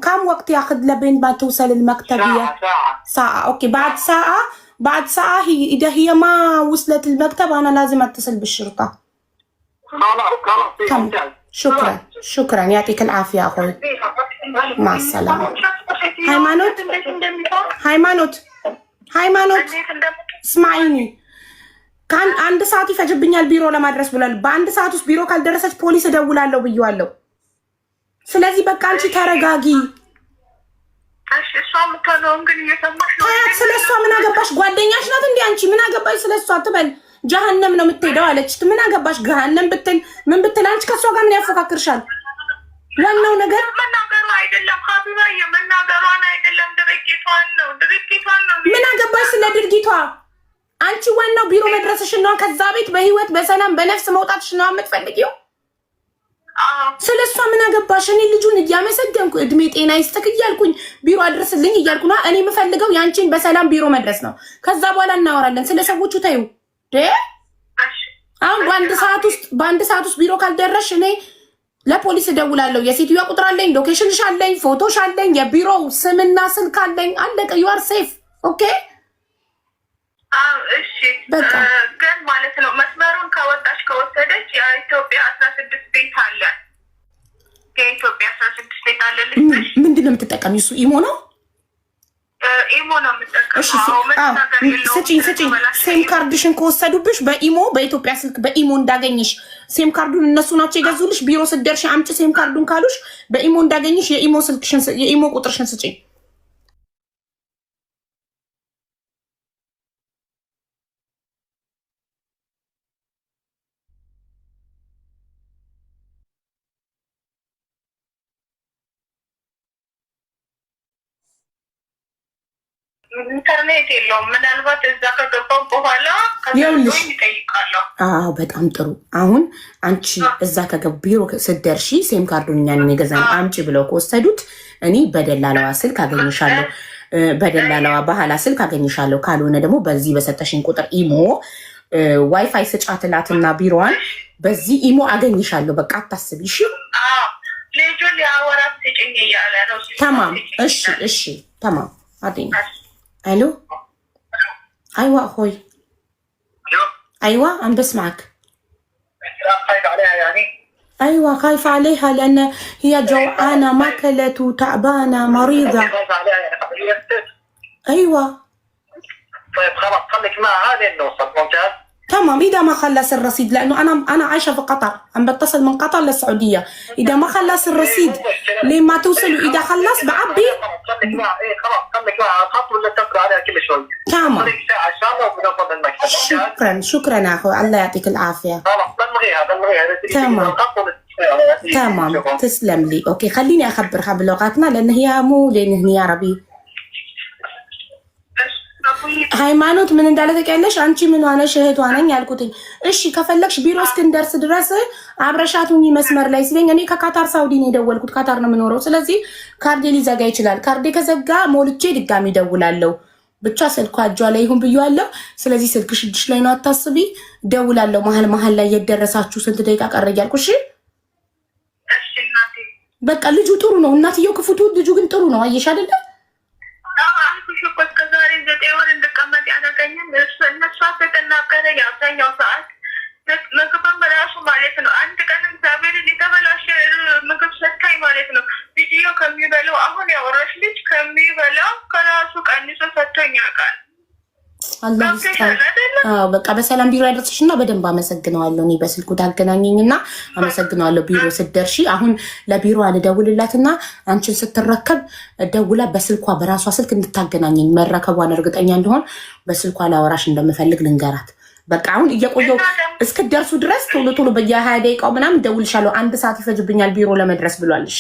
كم وقت ياخذ لبين ما توصل المكتب؟ ساعة اوكي. بعد ساعة هي اذا هي ما وصلت المكتب انا لازم اتصل بالشرطة. خلاص شكرا يعطيك العافية اخوي. مع السلامة. ሃይማኖት እስማዒኒ ካን አንድ ሰዓት ይፈጅብኛል ቢሮ ለማድረስ ብሏል። በአንድ ሰዓት ውስጥ ቢሮ ካልደረሰች ፖሊስ እደውላለሁ ብዬዋለሁ። ስለዚህ በቃ አንቺ ተረጋጊ። ታያት ስለሷ ምን አገባሽ? ጓደኛሽ ናት እንዴ አንቺ? ምን አገባሽ ስለሷ ትበል። ጀሃነም ነው የምትሄደው አለች። ምን አገባሽ? ገሃነም ብትል ምን ብትል አንቺ ከሷ ጋር ምን ያፎካክርሻል? ዋናው ነገር መናገሩ አይደለም ሀቢባ፣ የመናገሯን አይደለም ድርጊቷን ነው። ምን አገባሽ ስለ ድርጊቷ? አንቺ ዋናው ቢሮ መድረስሽን ነው። ከዛ ቤት በህይወት በሰላም በነፍስ መውጣትሽ ነው የምትፈልጊው። ስለሷ ምን አገባሽ? እኔ ልጁን እያመሰገንኩ እድሜ ጤና ይስጥክ እያልኩኝ ቢሮ አድርስልኝ እያልኩ ነው። እኔ የምፈልገው ያንቺን በሰላም ቢሮ መድረስ ነው። ከዛ በኋላ እናወራለን ስለ ሰዎቹ። ተይው አሁን በአንድ ሰዓት ውስጥ ቢሮ ካልደረሽ እኔ ለፖሊስ እደውላለሁ። የሴትዮዋ ቁጥር አለኝ፣ ሎኬሽንሽ አለኝ፣ ፎቶሽ አለኝ፣ የቢሮው ስምና ስልክ አለኝ። አለቀ። ዩ አር ሴፍ ኦኬ። እሺ በቃ ግን ማለት ነው መስመሩን ከወሰደች የኢትዮጵያ 16 ቤት አለ። የኢትዮጵያ 16 ቤት አለ። ምንድን ነው የምትጠቀሚው? እሱ ኢሞ ነው። ኢሞ ነው የምጠቀመው። ስጪኝ። ሴም ካርድሽን ከወሰዱብሽ በኢሞ በኢትዮጵያ ስልክ በኢሞ እንዳገኝሽ ሴም ካርዱን እነሱ ናቸው የገዙልሽ። ቢሮ ስትደርሺ አምጪ ሴም ካርዱን ካሉሽ በኢሞ እንዳገኝሽ የኢሞ ቁጥርሽን ስጪኝ። ኢንተርኔት የለውም። ምናልባት እዛ ከገባው በኋላ ይጠይቃለሁ። በጣም ጥሩ። አሁን አንቺ እዛ ቢሮ ስትደርሺ ሴም ካርዱን እኛን የገዛን አምጪ ብለው ከወሰዱት እኔ በደላለዋ ስልክ አገኝሻለሁ፣ በደላለዋ ባህላ ስልክ አገኝሻለሁ። ካልሆነ ደግሞ በዚህ በሰጠሽኝ ቁጥር ኢሞ ዋይፋይ ስጫትላትና ቢሮዋን በዚህ ኢሞ አገኝሻለሁ። በቃ አታስቢ። እሺ ልጁን ሊያወራት ስጭኝ እያለ ነው። ተማም እሺ ተማም አደኝ الو ايوه اخوي ايوه عم بسمعك. خايف عليها يعني؟ ايوه خايفه عليها لان هي جوعانه ما اكلت وتعبانه مريضه. خايفه عليها يعني ايوه طيب خلاص خليك معها لين نوصل. ممتاز تمام. اذا ما خلص الرصيد لانه انا عايشه في قطر، عم بتصل من قطر للسعوديه. اذا ما خلص الرصيد لما توصلوا اذا خلص بعبي. خليك معها. ايه خلاص خليك معها خط ولا تقرا عليها كل شوي. تمام ساعه ان شاء الله وبنوصل المكتب. شكرا اخو، الله يعطيك العافيه. خلاص بلغيها تمام تسلم لي. اوكي خليني اخبرها بلغتنا لان هي مو لان هي عربي. ሃይማኖት ምን እንዳለ ታውቂያለሽ? አንቺ ምን ሆነሽ እህቷ ነኝ ያልኩትኝ። እሺ ከፈለግሽ ቢሮ እስክንደርስ ድረስ አብረሻቱኝ መስመር ላይ ስለኝ እኔ ከካታር ሳውዲ ነው የደወልኩት። ካታር ነው የምኖረው። ስለዚህ ካርዴ ሊዘጋ ይችላል። ካርዴ ከዘጋ ሞልቼ ድጋሚ ደውላለሁ። ብቻ ስልኳ እጇ ላይ ይሁን ብዬዋለሁ። ስለዚህ ስልክሽ እጅሽ ላይ ነው፣ አታስቢ። ደውላለሁ መሀል ላይ የደረሳችሁ ስንት ደቂቃ ቀረ እያልኩሽ። በቃ ልጁ ጥሩ ነው። እናትየው ክፉቱ፣ ልጁ ግን ጥሩ ነው። አየሽ አይደለ? እስከዛሬ 9 ወር እንድቀመጥ ያደረገኝም እነሷ ከተናገረ የአብዛኛው ሰዓት ምግብም ራሱ ማለት ነው። አንድ ቀን እግዚአብሔርን የተበላሸ ምግብ ሰታኝ ማለት ነው። ቪዲዮ ከሚበላው አሁን ያወራሽ ልጅ ከሚበላው ከራሱ ቀንሶ ሰጥቶኝ ያውቃል። በቃ በሰላም ቢሮ ያደርስሽና በደንብ አመሰግነዋለሁ። እኔ በስልኩ ታገናኘኝና አመሰግነዋለሁ። ቢሮ ስትደርሺ አሁን ለቢሮ አልደውልላትና አንቺን ስትረከብ ደውላ በስልኳ በራሷ ስልክ እንድታገናኘኝ መረከቧን እርግጠኛ እንደሆን በስልኳ ላወራሽ እንደምፈልግ ልንገራት። በቃ አሁን እየቆየው እስክደርሱ ድረስ ቶሎ በየ20 ደቂቃው ምናምን ደውልሻለሁ። 1 ሰዓት ይፈጅብኛል ቢሮ ለመድረስ ብሏል። እሺ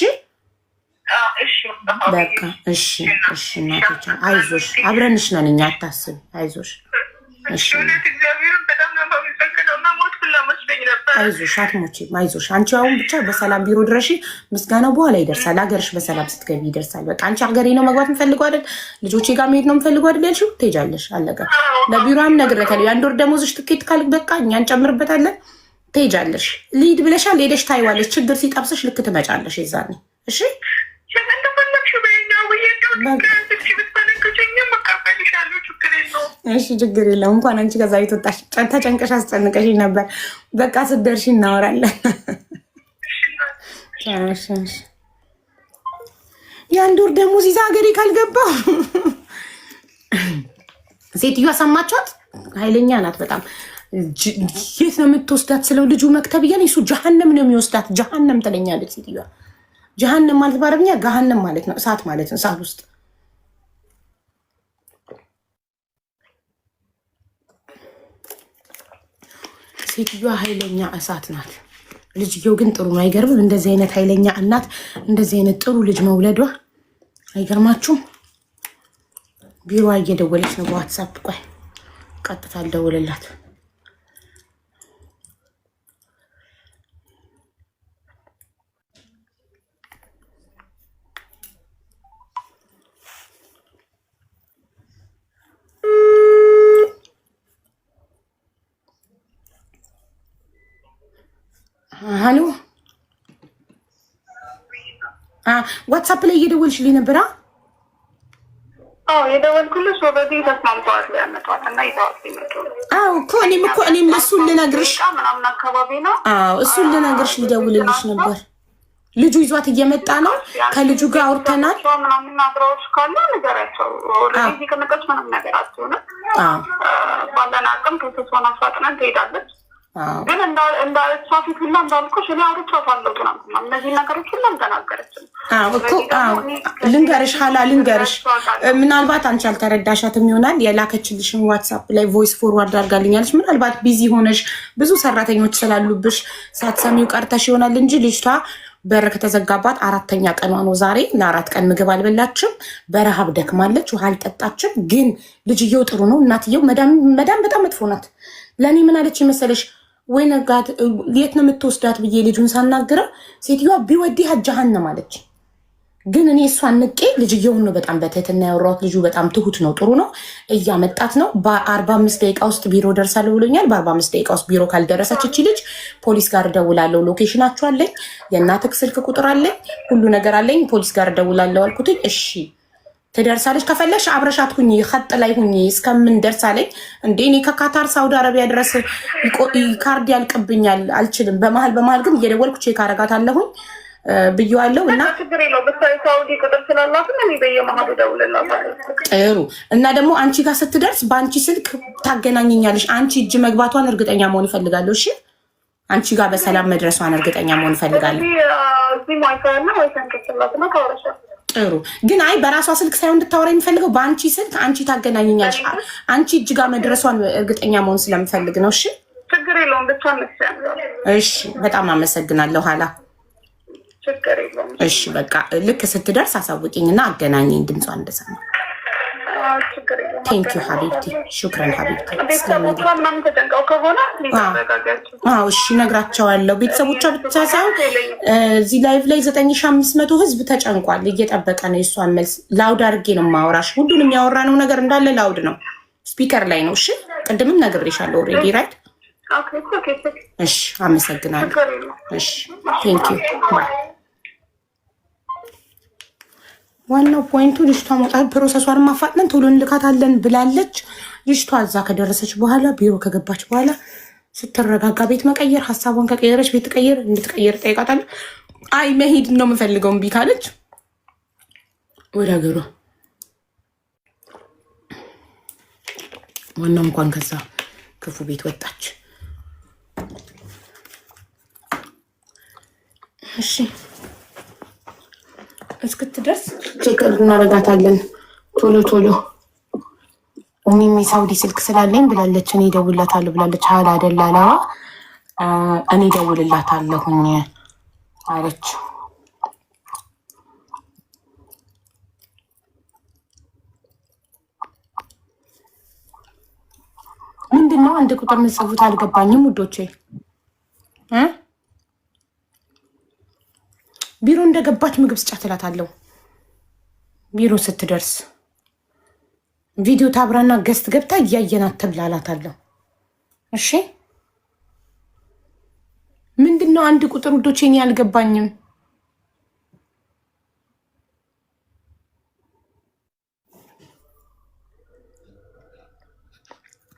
በቃ እሺ እሺ እናቶች አይዞሽ አብረንሽ ነን እኛ አታስብ አይዞሽ እሺ አይዞሽ አትሞቺም አይዞሽ አንቺ አሁን ብቻ በሰላም ቢሮ ድረሺ ምስጋናው በኋላ ይደርሳል ሀገርሽ በሰላም ስትገቢ ይደርሳል በቃ አንቺ ሀገሬ ነው መግባት የምፈልገው አይደል ልጆቼ ጋር መሄድ ነው የምፈልገው አይደል ያልሽው ትሄጃለሽ አለቀ ለቢሮም ነግሬታለሁ የአንድ ወር ደሞዝሽ ትኬት ካልክ በቃ እኛ እንጨምርበታለን ትሄጃለሽ ልሂድ ብለሻል ሄደሽ ታይዋለሽ ችግር ሲጠብስሽ ልክ ትመጫለሽ የዛኔ እሺ እሺ ችግር የለም እንኳን አንቺ ከዛ ቤት ወጣሽ ተጨንቀሽ አስጨንቀሽኝ ነበር በቃ ስትደርሺ እናወራለን የአንድ ወር ደሞዝ ይዛ ሀገሬ ካልገባሁ ሴትዮዋ ሰማችኋት ኃይለኛ ናት በጣም የት ነው የምትወስዳት ስለው ልጁ መክተብ እያለ እሱ ጀሃነም ነው የሚወስዳት ጀሃነም ትለኛለች ሴትዮዋ ጀሃነም ማለት በአረብኛ ገሃነም ማለት ነው እሳት ማለት ነው እሳት ውስጥ ሴትዮዋ ኃይለኛ እሳት ናት ልጅየው ግን ጥሩ ነው አይገርምም እንደዚህ አይነት ኃይለኛ እናት እንደዚህ አይነት ጥሩ ልጅ መውለዷ አይገርማችሁም ቢሮ እየደወለች ነው በዋትስአፕ ቆይ ቀጥታ አልደውልላት ሀሎ ዋትስአፕ ላይ እየደወልሽልኝ ነበር የደወልኩልሽ ወበዚህ ተስማምተዋል ያመጣዋት እና ይዘዋት ሊመጡ እኔም እሱን ልነግርሽ ምናምን አካባቢ ነው እሱን ልነግርሽ ልደውልልሽ ነበር ልጁ ይዟት እየመጣ ነው ከልጁ ጋር አውርተናል ምናምን አብረውሽ ካለ ንገሪያቸው ለዚህ ከመጣች ምንም ነገር አትሆንም ባለን አቅም ፕሮሰሷን አፋጥነን ትሄዳለች ግን እንዳልሳፊት ሁላ እንዳልኩሽ እኔ አውርቻታለሁ ትናንትና እነዚህ ነገሮች ሁላ አልተናገረችም ልንገርሽ ሀላ ልንገርሽ ምናልባት አንቺ አልተረዳሻትም ይሆናል የላከችልሽን ዋትሳፕ ላይ ቮይስ ፎርዋርድ አድርጋልኛለች ምናልባት ቢዚ ሆነሽ ብዙ ሰራተኞች ስላሉብሽ ሳትሰሚው ቀርተሽ ይሆናል እንጂ ልጅቷ በር ከተዘጋባት 4ኛ ቀኗ ነው ዛሬ ለ4 ቀን ምግብ አልበላችም በረሃብ ደክማለች ውሃ አልጠጣችም ግን ልጅየው ጥሩ ነው እናትየው መዳም በጣም መጥፎ ናት ለእኔ ምን አለች መሰለሽ ወይ ነጋት የት ነው የምትወስዳት ብዬ ልጁን ሳናግረው ሴትዮዋ ቢወዲህ ጀሃነም አለች ግን እኔ እሷን ንቄ ልጅየውን ነው በጣም በትህትና ያወራሁት ልጁ በጣም ትሁት ነው ጥሩ ነው እያመጣት ነው በ45 ደቂቃ ውስጥ ቢሮ ደርሳለሁ ብሎኛል በ45 ደቂቃ ውስጥ ቢሮ ካልደረሰች እቺ ልጅ ፖሊስ ጋር ደውላለሁ ሎኬሽናችሁ አለኝ የእናትህ ስልክ ቁጥር አለኝ ሁሉ ነገር አለኝ ፖሊስ ጋር ደውላለሁ አልኩትኝ እሺ ትደርሳለች ከፈለሽ አብረሻት ሁኚ ኸጥ ላይ ሁኚ እስከምን ደርሳለኝ እንዴ እኔ ከካታር ሳውዲ አረቢያ ድረስ ካርድ ያልቅብኛል አልችልም በመሃል ግን እየደወልኩ ቼክ አረጋታለሁኝ ብየዋለሁ እና ችግር የለውም በሳውዲ ቁጥር ስላላት እኔ በየመሃሉ ደውልላታለሁ ጥሩ እና ደግሞ አንቺ ጋር ስትደርስ በአንቺ ስልክ ታገናኘኛለሽ አንቺ እጅ መግባቷን እርግጠኛ መሆን እፈልጋለሁ እሺ አንቺ ጋር በሰላም መድረሷን እርግጠኛ መሆን እፈልጋለሁ እዚህ ማይካና ወይ ተንከስላት ነው ታወራሽ ጥሩ ግን አይ በራሷ ስልክ ሳይሆን እንድታወራ የሚፈልገው በአንቺ ስልክ አንቺ ታገናኘኛለሽ አንቺ እጅ ጋር መድረሷን እርግጠኛ መሆን ስለምፈልግ ነው እሺ ችግር የለውም ብቻ እሺ በጣም አመሰግናለሁ ሀላ ችግር የለውም እሺ በቃ ልክ ስትደርስ አሳውቂኝና አገናኘኝ ድምጿን እንደሰማ ቴንክ ዩ ሀቢብቲ ሹክራን ሀቢብቲ እሺ ነግራቸዋለሁ ቤተሰቦቿ ብቻ ሳይሆን እዚህ ላይቭ ላይ 9500 ህዝብ ተጨንቋል እየጠበቀ ነው የእሷን መልስ ላውድ አድርጌ ነው ማወራሽ ሁሉንም ያወራነው ነገር እንዳለ ላውድ ነው ስፒከር ላይ ነው እሺ ቅድምም ነግሬሻለሁ ኦልሬዲ ራይት እሺ አመሰግናለሁ እሺ ቴንክ ዩ ባይ ዋናው ፖይንቱ ልጅቷ መውጣት ፕሮሰሷን ማፋጥነን ቶሎ እንልካታለን ብላለች ልጅቷ እዛ ከደረሰች በኋላ ቢሮ ከገባች በኋላ ስትረጋጋ ቤት መቀየር ሀሳቧን ከቀየረች ቤት ቀየር እንድትቀየር ጠይቃታለሁ አይ መሄድ ነው የምፈልገው እምቢ ካለች ወደ ሀገሯ ዋናው እንኳን ከዛ ክፉ ቤት ወጣች እሺ እስክትደርስ ቼክ እናደርጋታለን ቶሎ እኔም የሳውዲ ስልክ ስላለኝ ብላለች እኔ እደውልላታለሁ ብላለች ሀላ ደላላዋ እኔ እደውልላታለሁኝ አለች ምንድነው አንድ ቁጥር ምጽፉት አልገባኝም ውዶቼ ቢሮ እንደገባች ምግብ ስጫት እላታለሁ ቢሮ ስትደርስ ቪዲዮ ታብራና ገስት ገብታ እያየናት ትብላላታለሁ እሺ ምንድነው አንድ ቁጥር ውዶቼ እኔ አልገባኝም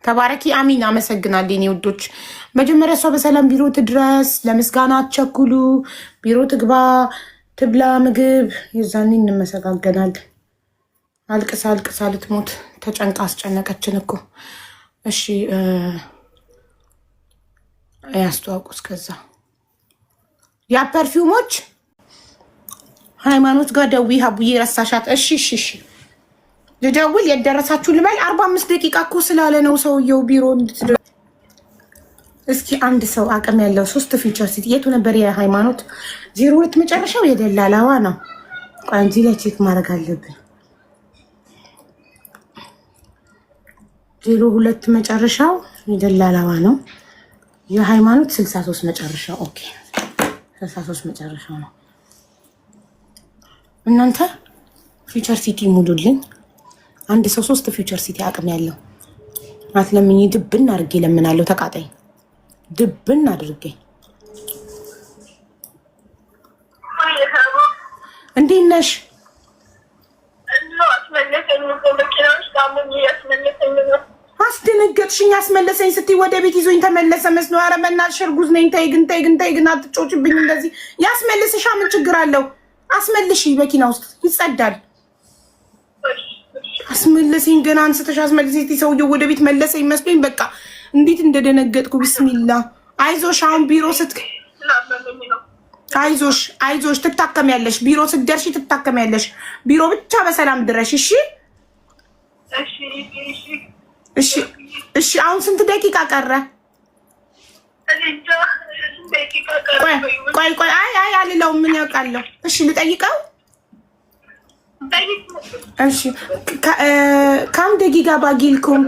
ተባረኪ አሚን አመሰግናለሁ እኔ ውዶች መጀመሪያ ሰው በሰላም ቢሮ ትድረስ ለምስጋና አትቸኩሉ ቢሮ ትግባ ትብላ ምግብ የዛኔ እንመሰጋገናል አልቅሳ ልትሞት ተጨንቃ አስጨነቀችን እኮ እሺ ያስተዋውቁ እስከዛ ያ ፐርፊውሞች ሃይማኖት ጋር ደዊ ሀቡዬ ረሳሻት እሺ ልደውል የደረሳችሁ ልበል 45 ደቂቃ እኮ ስላለ ነው ሰውየው ቢሮ እንድትደርስ እስኪ አንድ ሰው አቅም ያለው 3 ፊቸር ሲቲ የቱ ነበር የሃይማኖት 02 መጨረሻው የደላላዋ ነው ቋንጂ ላይ ቼክ ማድረግ አለብን 02 መጨረሻው የደላላዋ ነው የሃይማኖት 63 መጨረሻው ኦኬ 63 መጨረሻው ነው እናንተ ፊቸር ሲቲ ሙሉልኝ አንድ ሰው 3 ፊቸር ሲቲ አቅም ያለው አትለምኝ ድብን አድርጌ ለምናለው ተቃጣይ ድብን አድርጌ እንዴት ነሽ አስደነገጥሽኝ አስመለሰኝ ስትይ ወደ ቤት ይዞኝ ተመለሰ መስሎ ኧረ በእናትሽ እርጉዝ ነኝ ተይ ግን አትጮችብኝ እንደዚህ ያስመልስሻ ምን ችግር አለው አስመልሽ መኪና ውስጥ ይጸዳል አስመለሰኝ ገና አንስተሽ አስመለሰኝ ሰውዬው ወደ ቤት መለሰኝ መስሎኝ በቃ እንዴት እንደደነገጥኩ ቢስሚላ አይዞሽ አሁን ቢሮ አይዞሽ ትታከሚያለሽ ቢሮ ስትደርሺ ትታከሚያለሽ ቢሮ ብቻ በሰላም ድረሽ እሺ አሁን ስንት ደቂቃ ቀረ ቆይ አይ አልለውም ምን ያውቃለሁ እሺ ልጠይቀው እሺ كم دقيقة باقي لكم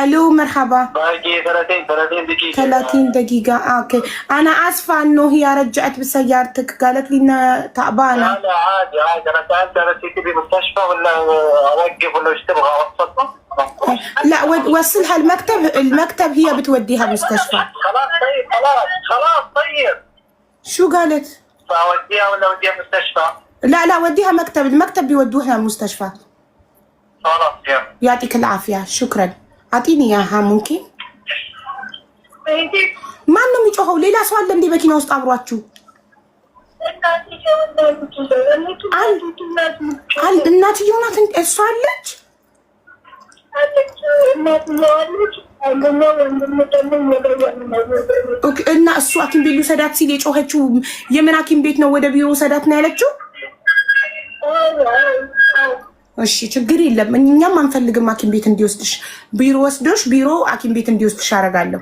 الو مرحبا باقي 30 دقيقة اوكي انا اسفة انه هي رجعت بسيارتك قالت لي انها تعبانة لا عادي انا سألت رسيتي بمستشفى ولا اوقف ولا ايش تبغى اوصلها لا وصلها المكتب هي بتوديها المستشفى خلاص طيب شو قالت فاوديها ولا اوديها مستشفى لا وديها المكتب بيودوها المستشفى خلاص يعطيك العافية شكرا اعطيني اياها ممكن ما انه يጮኸው ሌላ ሰው አለ እንደ መኪና ውስጥ አብሯችሁ እናትየው ናት እሷ አለች እና እሱ ሐኪም ቤት ልውሰዳት ሲል የጮኸችው የምን ሐኪም ቤት ነው ወደ ቢሮ ሰዳት ነው ያለችው እሺ ችግር የለም እኛም አንፈልግም ሐኪም ቤት እንዲወስድሽ ቢሮ ወስዶሽ ቢሮ ሐኪም ቤት እንዲወስድሽ አደርጋለሁ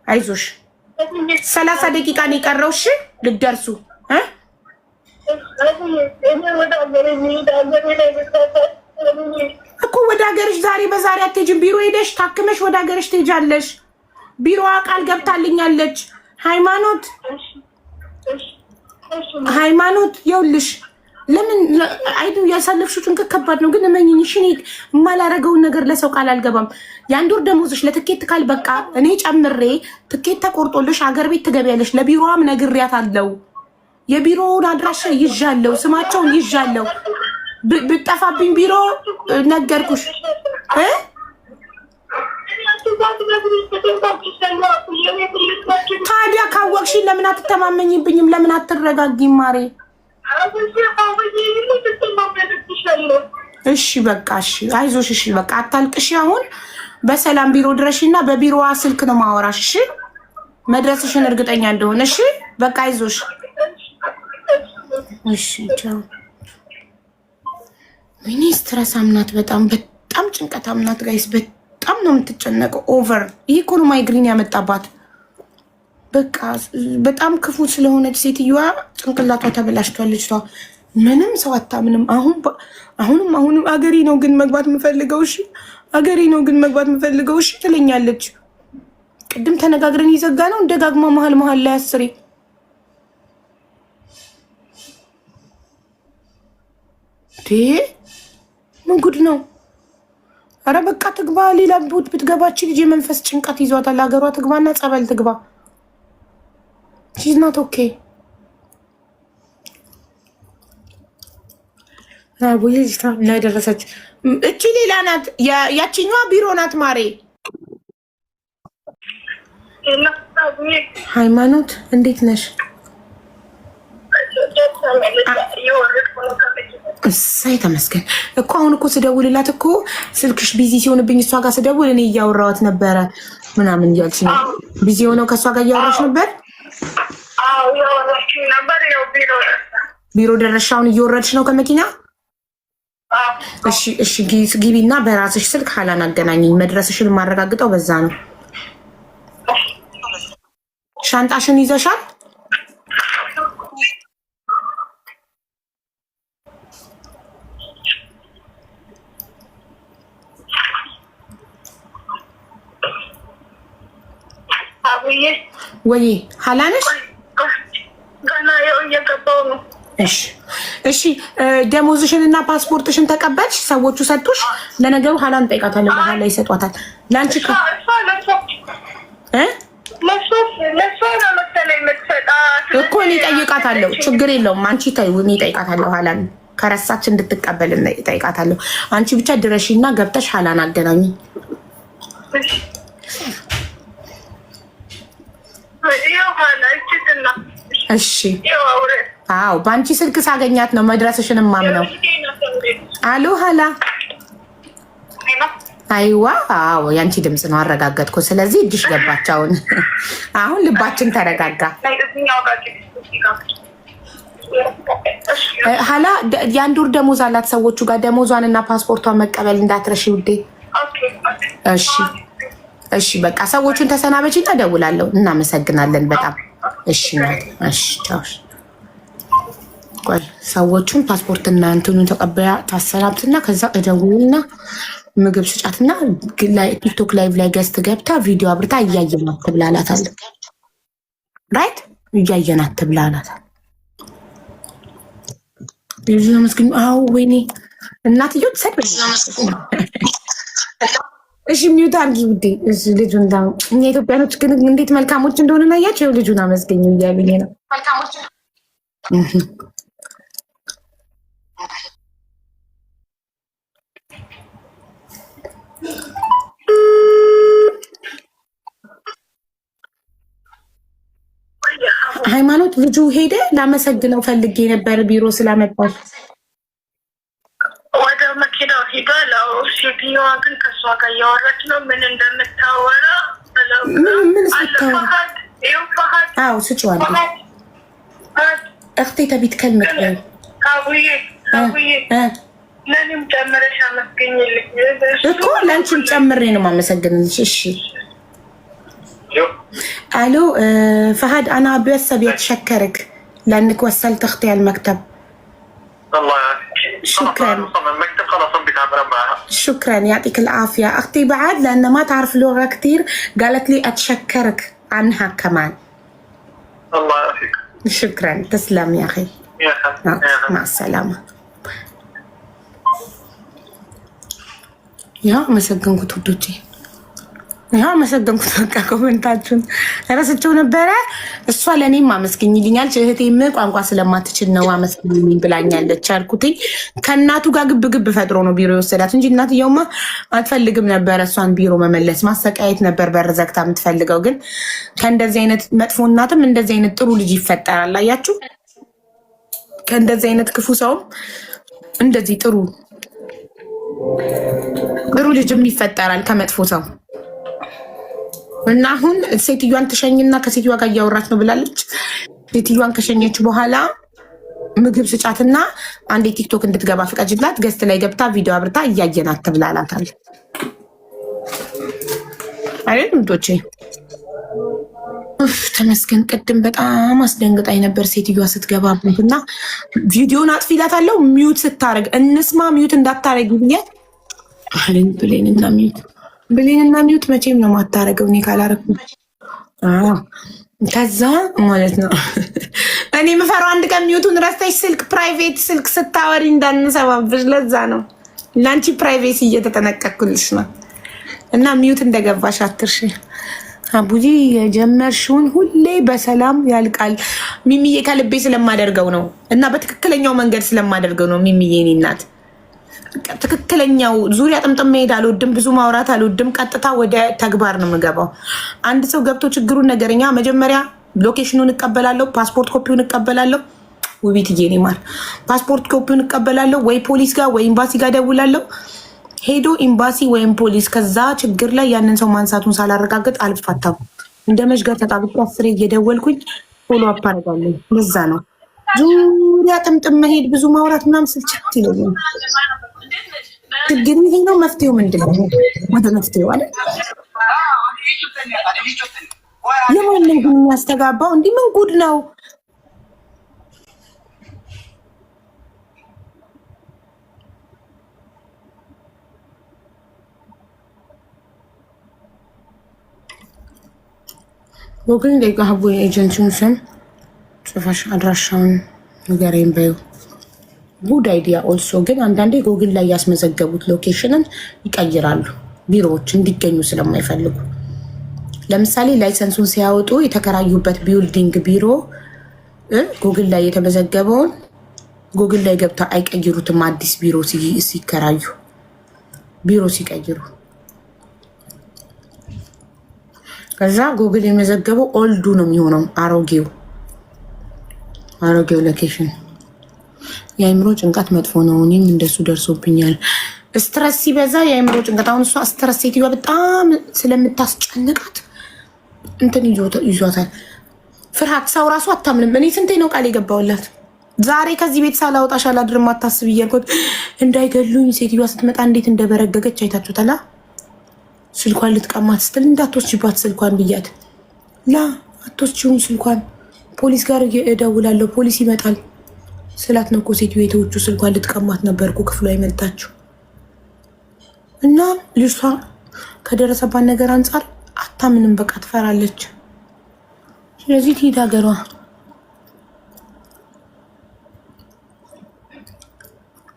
አይዞሽ 30 ደቂቃ ነው የቀረው እሺ ልትደርሱ እኮ ወደ ሀገርሽ ዛሬ በዛሬ አትሄጂም ቢሮ ሄደሽ ታክመሽ ወደ ሀገርሽ ትሄጃለሽ ቢሮዋ ቃል ገብታልኛለች ሃይማኖት ይኸውልሽ ለምን አይዱ ያሳለፍሽው ጭንቀት ከባድ ነው ግን እመኚኝ እሺ እኔ የማላረገውን ነገር ለሰው ቃል አልገባም የአንድ ወር ደሞዝሽ ለትኬት ካል በቃ እኔ ጨምሬ ትኬት ተቆርጦልሽ ሀገር ቤት ትገቢያለሽ ለቢሮዋም ነግሬያታለሁ የቢሮውን አድራሻ ይዣለሁ ስማቸውን ይዣለሁ ብጠፋብኝ ቢሮ ነገርኩሽ ታዲያ ካወቅሽ ለምን አትተማመኝብኝም ለምን አትረጋጊም ማሬ እሺ በቃ እሺ አይዞሽ እሺ በቃ አታልቅሽ አሁን በሰላም ቢሮ ድረሽና በቢሮዋ ስልክ ነው ማወራሽ እሺ መድረስሽን እርግጠኛ እንደሆነ እሺ በቃ አይዞሽ እሺ ቻው ሚኒስትር ሳምናት በጣም ጭንቀታም ናት ጋይስ በጣም ነው የምትጨነቀው ኦቨር ይሄ እኮ ነው ማይግሪን ያመጣባት በቃ በጣም ክፉ ስለሆነች ሴትዮዋ ጭንቅላቷ ተበላሽቷል ልጅቷ ምንም ሰው አታምንም አሁንም አገሬ ነው ግን መግባት የምፈልገው እሺ አገሬ ነው ግን መግባት የምፈልገው እሺ ትለኛለች። ቅድም ተነጋግረን ይዘጋ ነው እንደጋግማ መሀል ላይ አስሬ ምን ጉድ ነው? አረ በቃ ትግባ። ሌላ ቦት ብትገባች ልጅ የመንፈስ ጭንቀት ይዟታል። ሀገሯ ትግባና ጸበል ትግባ። ሺዝ ናት ኦኬ። ልጅቷ ላይ ደረሰች። እቺ ሌላ ናት። ያቺኛዋ ቢሮ ናት። ማሬ ሃይማኖት እንዴት ነሽ? እሳይ ተመስገን እኮ አሁን እኮ ስደውልላት እኮ ስልክሽ ቢዚ ሲሆንብኝ እሷ ጋር ስደውል እኔ እያወራኋት ነበረ ምናምን እያልሽ ነው። ቢዚ ሆነው ከእሷ ጋር እያወራሽ ነበር? ቢሮ ደረስሽ? አሁን እየወረድሽ ነው ከመኪና? እሺ ግቢና በራስሽ ስልክ ሀላን አገናኘኝ። መድረስሽን የማረጋግጠው በዛ ነው። ሻንጣሽን ይዘሻል? ወይ ሀላነሽ? ገና እየገባሁ ነው። እሺ ደሞዝሽን እና ፓስፖርትሽን ተቀበልሽ? ሰዎቹ ሰጡሽ? ለነገሩ ሀላን እንጠይቃታለን፣ በኋላ ይሰጧታል። ለአንቺ እኮ እኔ እጠይቃታለሁ። ችግር የለውም አንቺ ተይው፣ እኔ እጠይቃታለሁ። ሀላን ከረሳች እንድትቀበል እጠይቃታለሁ። አንቺ ብቻ ድረሺና ገብተሽ ሀላን አገናኝ። እሺ አዎ፣ በአንቺ ስልክ ሳገኛት ነው መድረስሽን ማምነው። አሎ ሀላ፣ አይዋ፣ አዎ ያንቺ ድምፅ ነው አረጋገጥኩ። ስለዚህ እጅሽ ገባች። አሁን ልባችን ተረጋጋ። ሀላ የአንድ ወር ደሞዝ አላት ሰዎቹ ጋር። ደሞዟን እና ፓስፖርቷን መቀበል እንዳትረሺ ውዴ። እሺ በቃ ሰዎቹን ተሰናበችና እደውላለሁ። እናመሰግናለን በጣም እሺ። ቻው። ሰዎቹን ፓስፖርትና እንትኑን ተቀበያ ታሰናብትና ከዛ እደውልና ምግብ ስጫትና ቲክቶክ ላይቭ ላይ ገዝት ገብታ ቪዲዮ አብርታ እያየናት ትብላላታል። ራይት እያየናት ትብላላታል። ብዙ መስግን አው ወይኔ እናትዮ ተሰድበሽ እሺ ሚውት አርጊ ውዴ። እሺ ልጁን እንዳው እኛ ኢትዮጵያኖች ግን እንዴት መልካሞች እንደሆነ ያያቸው። ልጁን አመስገኝ እያሉኝ ነው መልካሞች። ሃይማኖት ልጁ ሄደ። ላመሰግነው ፈልጌ ነበር ቢሮ ስላመጣሽ። ወደ መኪናው ሄዷል። ሴትዮዋ ግን ከእሷ ጋር እያወራች ነው። ምን እንደምታወራ ምን ስታወራ? አዎ ስጭዋል እህቴ ተቢት ከልመት አቡዬ ለእኔም ጨምረሽ አመስገኝልኝ እኮ። ለአንቺም ጨምሬ ነው ማመሰግንልሽ። እሺ الو فهد انا بس ابي اتشكرك لانك وصلت اختي على المكتب. الله يعافيك. شكرا. المكتب خلاص بيتعامل معها. شكرا يعطيك العافيه. اختي بعد لان ما تعرف لغه كثير قالت لي اتشكرك عنها كمان. الله يعافيك. شكرا تسلم يا اخي. يا حبيبي مع السلامه. يا مسكنكم تودوتي ያው መሰደንኩት። በቃ ኮሜንታችሁን ረስቼው ነበረ። እሷ ለኔም አመስግኝልኛል። እህቴም ቋንቋ ስለማትችል ነው አመስግኝልኝ ብላኛለች አልኩትኝ። ከእናቱ ጋር ግብ ፈጥሮ ነው ቢሮ የወሰዳት እንጂ እናትየውማ አትፈልግም ነበረ እሷን ቢሮ መመለስ። ማሰቃየት ነበር በር ዘግታ የምትፈልገው። ግን ከእንደዚህ አይነት መጥፎ እናትም እንደዚህ አይነት ጥሩ ልጅ ይፈጠራል። አያችሁ፣ ከእንደዚህ አይነት ክፉ ሰውም እንደዚህ ጥሩ ልጅም ይፈጠራል ከመጥፎ ሰው። እና አሁን ሴትዮዋን ትሸኝና ከሴትዮዋ ጋር እያወራች ነው ብላለች። ሴትዮዋን ከሸኘች በኋላ ምግብ ስጫትና አንዴ ቲክቶክ እንድትገባ ፍቀጅላት። ገስት ላይ ገብታ ቪዲዮ አብርታ እያየናት ትብላላታል። አይደል ምንቶቼ? ተመስገን። ቅድም በጣም አስደንግጣኝ ነበር ሴትዮዋ ስትገባብኝና ቪዲዮን አጥፊላታለሁ ሚዩት ስታረግ እንስማ ሚዩት እንዳታረግ ብዬ ብሌንና ሚዩት መቼም ነው ማታረገው እኔ ካላረኩ። ከዛ ማለት ነው እኔ የምፈራው አንድ ቀን ሚዩቱን ረስተሽ ስልክ ፕራይቬት ስልክ ስታወሪ እንዳንሰባብሽ። ለዛ ነው ለአንቺ ፕራይቬሲ እየተጠነቀቅኩልሽ ነው። እና ሚዩት እንደገባሽ አትርሽ። አቡጂ የጀመርሽውን ሁሌ በሰላም ያልቃል። ሚሚዬ ከልቤ ስለማደርገው ነው እና በትክክለኛው መንገድ ስለማደርገው ነው። ሚሚዬ እኔ እናት ትክክለኛው ዙሪያ ጥምጥም መሄድ አልወድም። ብዙ ማውራት አልወድም። ቀጥታ ወደ ተግባር ነው የምገባው። አንድ ሰው ገብቶ ችግሩን ነገረኛ መጀመሪያ ሎኬሽኑን እቀበላለሁ፣ ፓስፖርት ኮፒውን እቀበላለሁ። ውቢትዬ እኔ ማር ፓስፖርት ኮፒውን እቀበላለሁ። ወይ ፖሊስ ጋር ወይ ኤምባሲ ጋር ደውላለሁ። ሄዶ ኤምባሲ ወይም ፖሊስ ከዛ ችግር ላይ ያንን ሰው ማንሳቱን ሳላረጋግጥ አልፋታም። እንደ መሽገር ተጣብቆ አፍሬ እየደወልኩኝ ፎሎ አፕ አደርጋለሁ። ለዛ ነው ዙሪያ ጥምጥም መሄድ ብዙ ማውራት ምናምን ስልችት ይለኛል። ችግር ይሄ ነው። መፍትሄው ምንድን ነው? ወደ መፍትሄው አለ። የማንን ግን ያስተጋባው እንዲህ ምን ጉድ ነው? ወግን ደጋሃቡ ኤጀንሲውን ስም ጽፋሽ አድራሻውን ንገረኝ በይው። ጉድ አይዲያ ኦልሶ። ግን አንዳንዴ ጎግል ላይ ያስመዘገቡት ሎኬሽንን ይቀይራሉ ቢሮዎች እንዲገኙ ስለማይፈልጉ። ለምሳሌ ላይሰንሱን ሲያወጡ የተከራዩበት ቢልዲንግ ቢሮ ጎግል ላይ የተመዘገበውን ጎግል ላይ ገብታ አይቀይሩትም። አዲስ ቢሮ ሲከራዩ ቢሮ ሲቀይሩ ከዛ ጎግል የመዘገበው ኦልዱ ነው የሚሆነው፣ አሮጌው ሎኬሽን። የአይምሮ ጭንቀት መጥፎ ነው። እኔም እንደሱ ደርሶብኛል። ስትረስ ሲበዛ የአይምሮ ጭንቀት። አሁን እሷ ስትረስ ሴትዮዋ በጣም ስለምታስጨንቃት እንትን ይዟታል፣ ፍርሃት። ሰው ራሱ አታምንም። እኔ ስንቴ ነው ቃል የገባውላት ዛሬ ከዚህ ቤት ሳላወጣሽ አላድርም አታስብ እያልኩት እንዳይገሉኝ። ሴትዮዋ ስትመጣ እንዴት እንደበረገገች አይታችሁታል። ስልኳን ልትቀማት ስትል እንዳትወስጂባት ስልኳን ብያት፣ ላ አትወስጂውም ስልኳን፣ ፖሊስ ጋር እደውላለሁ ፖሊስ ይመጣል ስላት ነው እኮ ሴትዮ የተወቹ ስልኳን ልትቀማት ነበር እኮ ክፍሏ የመጣችው። እና ልጅቷ ከደረሰባት ነገር አንጻር አታምንም፣ በቃ ትፈራለች። ስለዚህ ትሄድ ሀገሯ።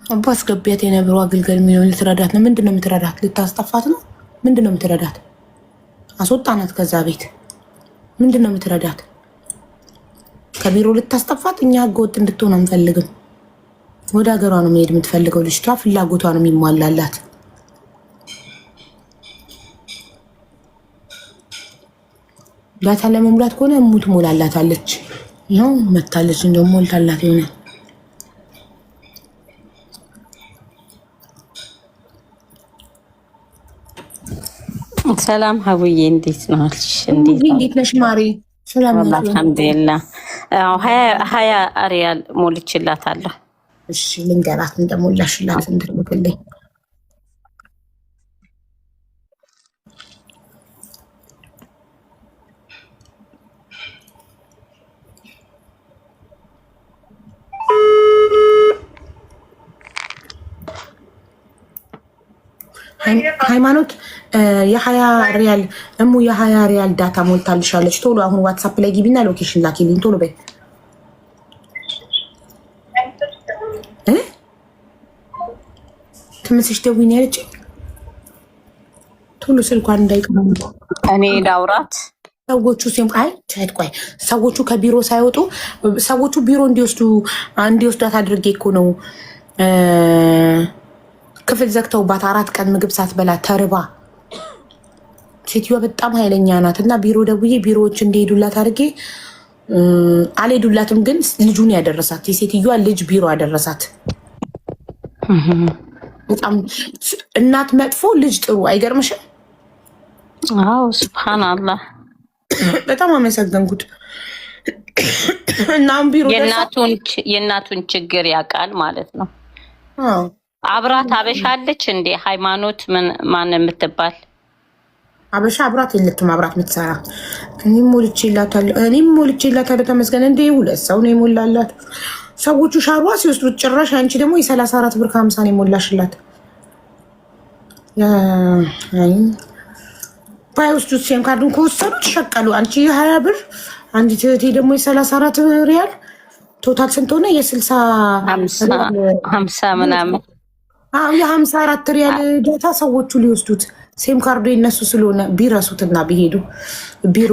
አባ አስገቢያት የነብሯ አገልገል የሚሆን ልትረዳት ነው። ምንድን ነው የምትረዳት? ልታስጠፋት ነው? ምንድን ነው የምትረዳት? አስወጣናት ከዛ ቤት። ምንድን ነው የምትረዳት? ከቢሮ ልታስጠፋት? እኛ ህገወጥ እንድትሆን አንፈልግም። ወደ ሀገሯ ነው መሄድ የምትፈልገው ልጅቷ። ፍላጎቷ ነው የሚሟላላት። ዳታ ለመሙላት ከሆነ እሙት ሞላላታለች ነው መታለች። እንደውም ሞልታላት ይሆናል። ሰላም ሀቡዬ፣ እንዴት ነሽ? እንዴት ነሽ ማሪ? ሰላም ነሽ? አልሐምዱሊላህ። 20 ሪያል ሞልቼላታለሁ። እሺ ልንገራት እንደሞላሽላት እንድትልኝ። ሃይማኖት የ20 ሪያል እሙ የ20 ሪያል ዳታ ሞልታልሻለች። ቶሎ አሁን ዋትሳፕ ላይ ግቢና ሎኬሽን ላኪልኝ ቶሎ በይ። ትምስሽ ደውይኝ ያለችኝ ቶሎ ስልኳን እንዳይቀሙ እኔ ዳውራት ሰዎቹ ሲም አይ ቻት ቆይ ሰዎቹ ከቢሮ ሳይወጡ ሰዎቹ ቢሮ እንዲወስዷት አድርጌ እኮ ነው። ክፍል ዘግተውባት 4 ቀን ምግብ ሳትበላ ተርባ ሴትዮዋ በጣም ኃይለኛ ናት። እና ቢሮ ደውዬ ቢሮዎች እንዲሄዱላት አድርጌ አልሄዱላትም። ግን ልጁን ያደረሳት የሴትዮዋ ልጅ ቢሮ ያደረሳት። በጣም እናት መጥፎ ልጅ ጥሩ። አይገርምሽም? አዎ ሱብሃንአላህ። በጣም አመሰገንኩት። እና ቢሮ የእናቱን ችግር ያውቃል ማለት ነው። አዎ አብራት አበሻለች እንዴ? ሃይማኖት ማን የምትባል አበሻ አብራት የለችም። አብራት የምትሰራ እኔም ሞልቼላታለሁ። ተመስገን። እንደ 2 ሰው ነው የሞላላት። ሰዎቹ ሻርዋ ሲወስዱት ጭራሽ አንቺ ደግሞ የ34 ብር ከ50 ነው የሞላሽላት። ባይወስዱት ሲም ካርዱን ከወሰዱት ሸቀሉ። አንቺ 20 ብር አንድ እህቴ ደግሞ የ34 ሪያል ቶታል ስንት ሆነ? የ50 ምናምን የ54 ሪያል ዳታ ሰዎቹ ሊወስዱት ሴም ካርዱ የነሱ ስለሆነ ቢረሱትና ቢሄዱ ቢሮ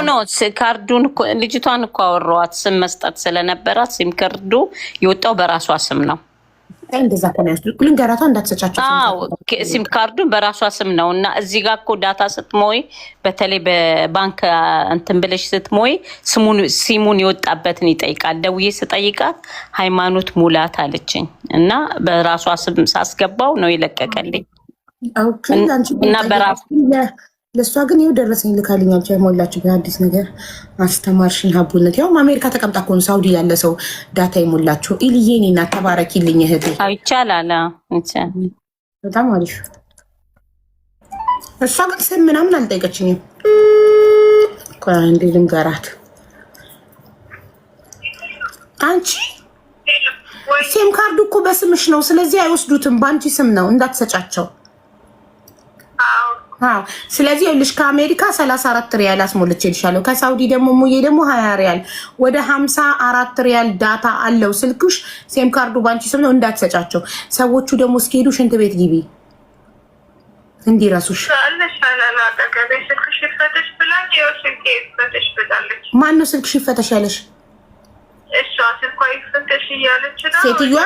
ኖ ካርዱን ልጅቷን እኮ አወራኋት። ስም መስጠት ስለነበራት ሲም ካርዱ የወጣው በራሷ ስም ነው። እንደዛ ከነሱ ልንገራቷ እንዳትሰጫቸው። ሲም ካርዱን በራሷ ስም ነው እና እዚህ ጋር እኮ ዳታ ስትሞይ በተለይ በባንክ እንትን ብለሽ ስትሞይ ሲሙን የወጣበትን ይጠይቃል። ደውዬ ስጠይቃት ሃይማኖት ሙላት አለችኝ እና በራሷ ስም ሳስገባው ነው ይለቀቀልኝ እና በራሱ ለእሷ ግን ይኸው ደረሰኝ ልካልኛል። የሞላችበት አዲስ ነገር አስተማርሽኝ ሀቡነት። ያው አሜሪካ ተቀምጣ እኮ ነው ሳውዲ ያለ ሰው ዳታ የሞላቸው። ኢልዬኔ እና ተባረኪልኝ እህቴ። ይቻላል በጣም አሪፍ። እሷ ግን ስም ምናምን አልጠየቀችኝም። እንዴ ልንገራት አንቺ ሴም ካርዱ እኮ በስምሽ ነው፣ ስለዚህ አይወስዱትም። በአንቺ ስም ነው እንዳትሰጫቸው። ስለዚህ ልሽ ከአሜሪካ 34 ሪያል አስሞልቼልሻለሁ። ከሳውዲ ደግሞ ሙዬ ደግሞ 20 ሪያል ወደ 54 ሪያል ዳታ አለው ስልክሽ። ሴም ካርዱ ባንቺ ስም ነው እንዳትሰጫቸው። ሰዎቹ ደግሞ እስኪሄዱ ሽንት ቤት ግቢ እንዲረሱሽ። ማነው ስልክሽ ይፈተሽ ያለሽ? ሴትዮዋ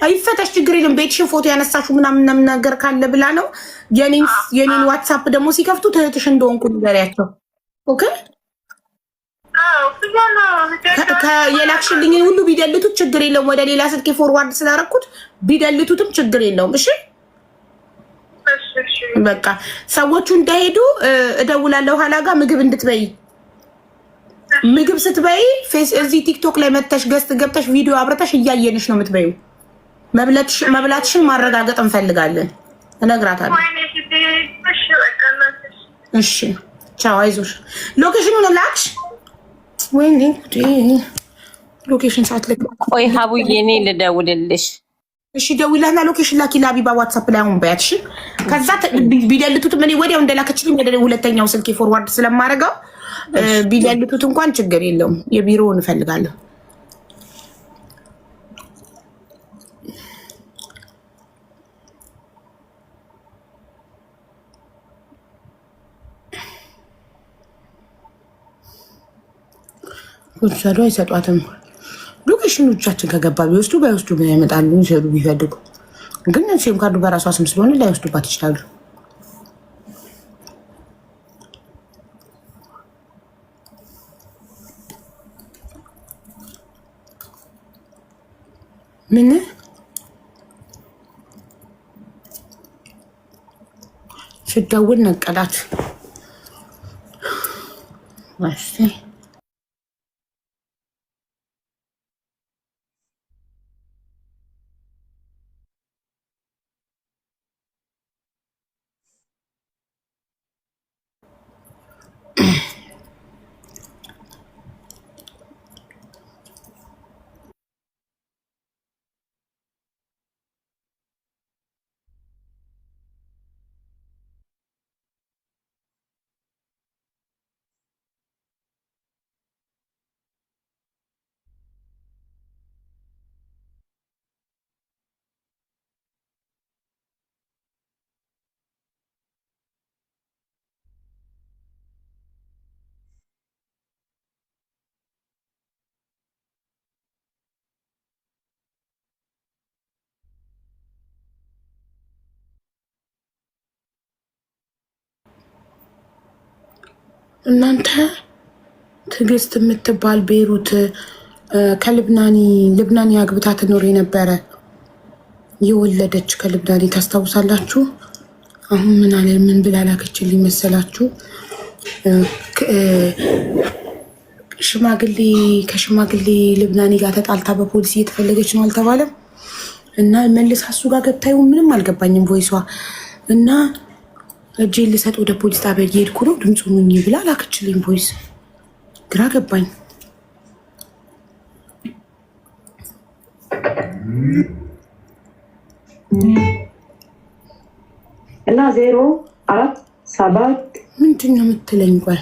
ይፈተሽ ችግር የለም። ቤትሽን ፎቶ ያነሳሽው ምናምን ነገር ካለ ብላ ነው። የኔን ዋትሳፕ ደግሞ ሲከፍቱ እህትሽ እንደሆንኩ ንገሪያቸው። ኦኬ የላክሽልኝን ሁሉ ቢደልቱት ችግር የለውም። ወደ ሌላ ስልክ ፎርዋርድ ስላደረኩት ቢደልቱትም ችግር የለውም። እሺ በቃ ሰዎቹ እንዳይሄዱ እደውላለሁ። ኋላ ጋር ምግብ እንድትበይ ምግብ ስትበይ እዚህ ቲክቶክ ላይ መተሽ ገስት ገብተሽ ቪዲዮ አብረተሽ እያየንሽ ነው የምትበዩ። መብላትሽን ማረጋገጥ እንፈልጋለን። እነግራታለሁ። እሺ ቻው፣ አይዞሽ። ሎኬሽኑን ላክሽ? ወይኔ ሎኬሽን ሳትልክ ቆይ ሀቡዬ እኔ ልደውልልሽ። እሺ ደውይላና ሎኬሽን ላኪ ለሀቢባ ዋትሳፕ ላይ አሁን በያት። እሺ ከዛ ቢደልቱትም እኔ ወዲያው እንደላከችልኝ ወደ ሁለተኛው ስልኬ ፎርዋርድ ስለማደርገው ቢደልቱት እንኳን ችግር የለውም። የቢሮውን እፈልጋለሁ። ወሰዱ አይሰጧትም። ሎኬሽኑ እጃችን ከገባ ቢወስዱ ባይወስዱ ምን ያመጣሉ? ይሰዱ ቢፈልጉ ግን ሴም ካርዱ በራሷ ስም ስለሆነ ላይወስዱባት ይችላሉ። ምን ስደውል ነቀላት። እናንተ ትዕግስት የምትባል ቤሩት ልብናኒ አግብታ ትኖር የነበረ የወለደች ከልብናኒ ታስታውሳላችሁ? አሁን ምን ብላ ላከችልኝ መሰላችሁ? ከሽማግሌ ልብናኒ ጋር ተጣልታ በፖሊስ እየተፈለገች ነው አልተባለም? እና መልሳ እሱ ጋር ገብታዩ ምንም አልገባኝም ቮይሷ እና እጄን ልሰጥ ወደ ፖሊስ ጣቢያ እየሄድኩ ነው ድምፁን ሁኚ ብላ ላከችልኝ ቮይስ። ግራ ገባኝ። እና 047 ምንድን ነው የምትለኝ? ቆይ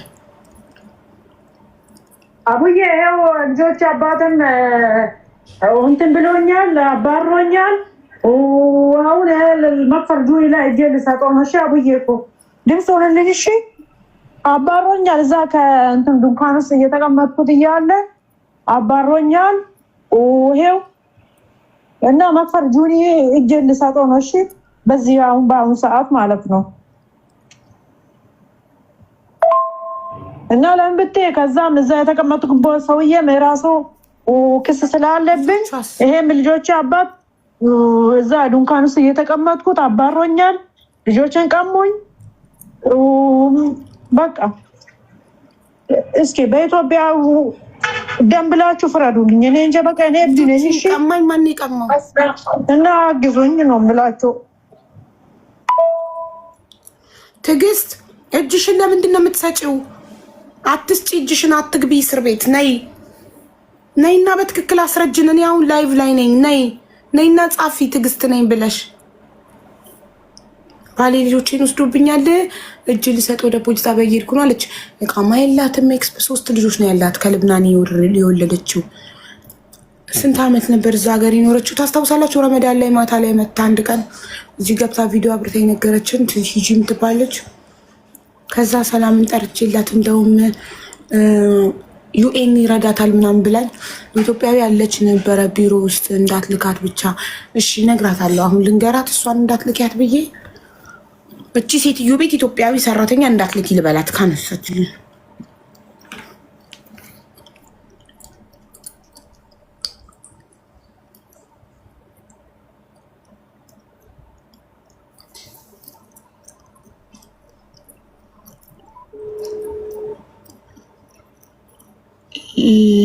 አቡዬ ይኸው ልጆች አባትም እንትን ብሎኛል፣ አባሮኛል። አሁን መክፈል ጁኒ ላይ እጄ ልሰጠው ነው። እሺ አቡዬ እኮ ድምፅ ሆነልኝ። እሺ አባሮኛል። እዛ ከእንትን ድንኳን ውስጥ እየተቀመጥኩት እያለ አባሮኛል። ይሄው እና መክፈል ጁኒ እጄ ልሰጠው ነው። እሺ በዚህ በአሁኑ ሰዓት ማለት ነው። እና ለምን ብትይ ከዛም እዛ የተቀመጥኩበት ሰውዬም የራሱ ክስ ስላለብኝ ይሄም ልጆች አባት እዛ ድንኳን ውስጥ እየተቀመጥኩት አባሮኛል። ልጆችን ቀሙኝ። በቃ እስኪ በኢትዮጵያ ደም ብላችሁ ፍረዱልኝ። እኔ እንጃ በቃ እኔ እብድ ነኝ። እሺ ቀማኝ ማን ይቀማው? እና አግዙኝ ነው የምላችሁ። ትዕግስት እጅሽን ለምንድን ነው የምትሰጪው? አትስጪ እጅሽን፣ አትግቢ እስር ቤት። ነይና በትክክል አስረጅን። እኔ አሁን ላይቭ ላይ ነኝ። ነይና ጻፊ ትዕግስት ነኝ ብለሽ። ባሌ ልጆቼን ወስዶብኛል፣ እጅ ልሰጥ ወደ ፖሊስ ጣቢያ እየሄድኩ ነው አለች። እቃማ የላትም። 3 ልጆች ነው ያላት ከልብናን የወለደችው። ስንት ዓመት ነበር እዛ ሀገር የኖረችው ታስታውሳላችሁ? ረመዳን ላይ ማታ ላይ መታ አንድ ቀን እዚህ ገብታ ቪዲዮ አብርታ የነገረችን ሂጂ የምትባለች። ከዛ ሰላምን ጠርቼላት እንደውም ዩኤን ይረዳታል ምናምን ብላኝ ኢትዮጵያዊ ያለች ነበረ ቢሮ ውስጥ እንዳትልካት ብቻ። እሺ እነግራታለሁ፣ አሁን ልንገራት እሷን እንዳትልኪያት ብዬ። እቺ ሴትዮ ቤት ኢትዮጵያዊ ሰራተኛ እንዳትልኪ ልበላት ካነሳችልኝ።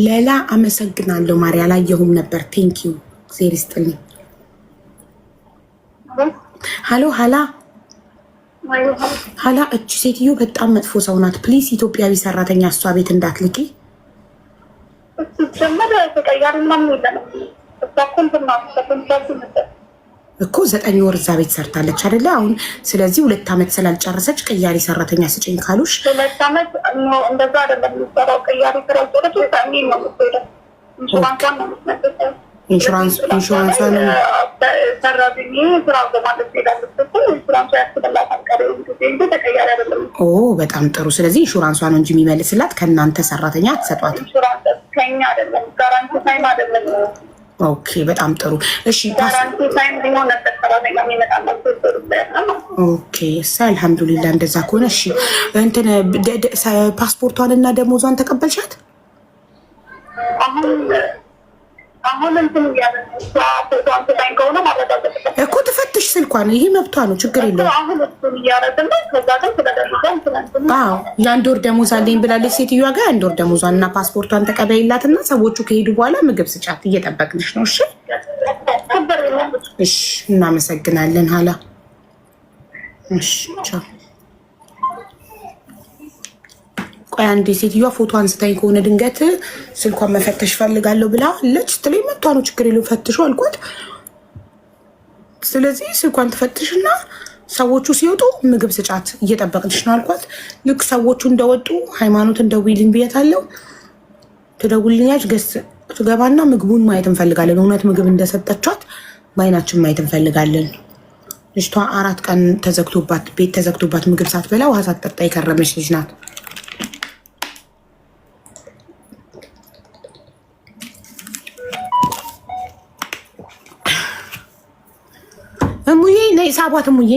ሌላ አመሰግናለሁ ማሪ፣ አላየሁም ነበር። ቴንኪዩ ዜር ይስጥልኝ። ሀሎ ሀላ እቺ ሴትዮ በጣም መጥፎ ሰው ናት። ፕሊዝ ኢትዮጵያዊ ሰራተኛ እሷ ቤት እንዳትልቂ። እኮ 9 ወር እዛ ቤት ሰርታለች አይደለ? አሁን ስለዚህ 2 ዓመት ስላልጨረሰች ቅያሪ ሰራተኛ ስጭኝ ካሉሽ 2 ዓመት እንደዛ አይደለም የሚሰራው። ቅያሪ ስላልጨረሰች ከእኔ ነው የምትሄደው። ኢንሹራንሷን ነው የምትነግረው። ኢንሹራንሷ ነው ሰራተኛ ስራ በማለት ሄዳለች። ኢንሹራንሷ ያስፈልጋታል ቀሪውን ጊዜ እንጂ ተቀያሪ አይደለም። በጣም ጥሩ። ስለዚህ ኢንሹራንሷ ነው እንጂ የሚመልስላት ከእናንተ ሰራተኛ አትሰጧትም። ኢንሹራንስ ከኛ አይደለም፣ ጋራንቲ ታይም አይደለም። ኦኬ በጣም ጥሩ። እሺ ኦኬ አልሐምዱሊላህ። እንደዛ ከሆነ እሺ እንትን ፓስፖርቷን እና ደሞዟን ተቀበልሻት? አሁን እንትን እኮ ትፈትሽ ስልኳን። ይሄ መብቷ ነው፣ ችግር የለውም። የ1 ወር ደሞዝ አለኝ ብላለች ሴትዮዋ ጋር። 1 ወር ደሞዟን እና ፓስፖርቷን ተቀበይላትና ሰዎቹ ከሄዱ በኋላ ምግብ ስጫት። እየጠበቅንሽ ነው። እሺ እሺ፣ እናመሰግናለን ሀላ። እሺ ቻው። ቆይ አንዴ ሴትዮዋ ፎቶ አንስታኝ ከሆነ ድንገት ስልኳን መፈተሽ ፈልጋለሁ ብላ አለች። ትለኝ መብቷ ነው፣ ችግር የለውም ፈትሹ አልኳት። ስለዚህ ስልኳን ትፈትሽና ሰዎቹ ሲወጡ ምግብ ስጫት። እየጠበቅንሽ ነው አልኳት። ልክ ሰዎቹ እንደወጡ ሃይማኖት እንደውይልኝ ብያታለሁ። ትደውልኛች ገስ ትገባና ምግቡን ማየት እንፈልጋለን። እውነት ምግብ እንደሰጠቻት በአይናችን ማየት እንፈልጋለን። ልጅቷ 4 ቀን ተዘግቶባት ቤት ተዘግቶባት ምግብ ሳትበላ ውሃ ሳትጠጣ የከረመች ልጅ ናት። እሙዬ ነይ ሳቧት። እሙዬ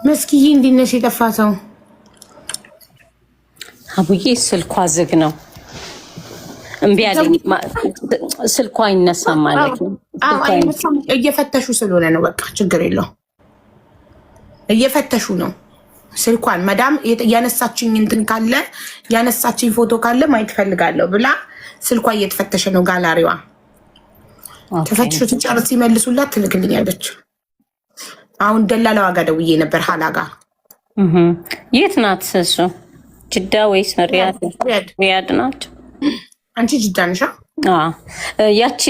መስኪዬ እንዴት ነሽ? የጠፋ ሰው አቡዬ ስልኳ ዝግ ነው፣ እምቢ አለኝ። ስልኳ አይነሳም ማለት ነው። እየፈተሹ ስለሆነ ነው። በቃ ችግር የለው፣ እየፈተሹ ነው ስልኳን። መዳም ያነሳችኝ እንትን ካለ ያነሳችኝ ፎቶ ካለ ማየት ፈልጋለሁ ብላ ስልኳ እየተፈተሸ ነው። ጋላሪዋ ተፈትሾ ትጨርስ ይመልሱላት ትልክልኛለች። አሁን ደላላዋ ጋር ደውዬ ነበር ሀላጋ። የት ናት እሱ? ጅዳ ወይስ ሪያድ? ሪያድ ናቸው። አንቺ ጅዳ ነሻ? ያቺ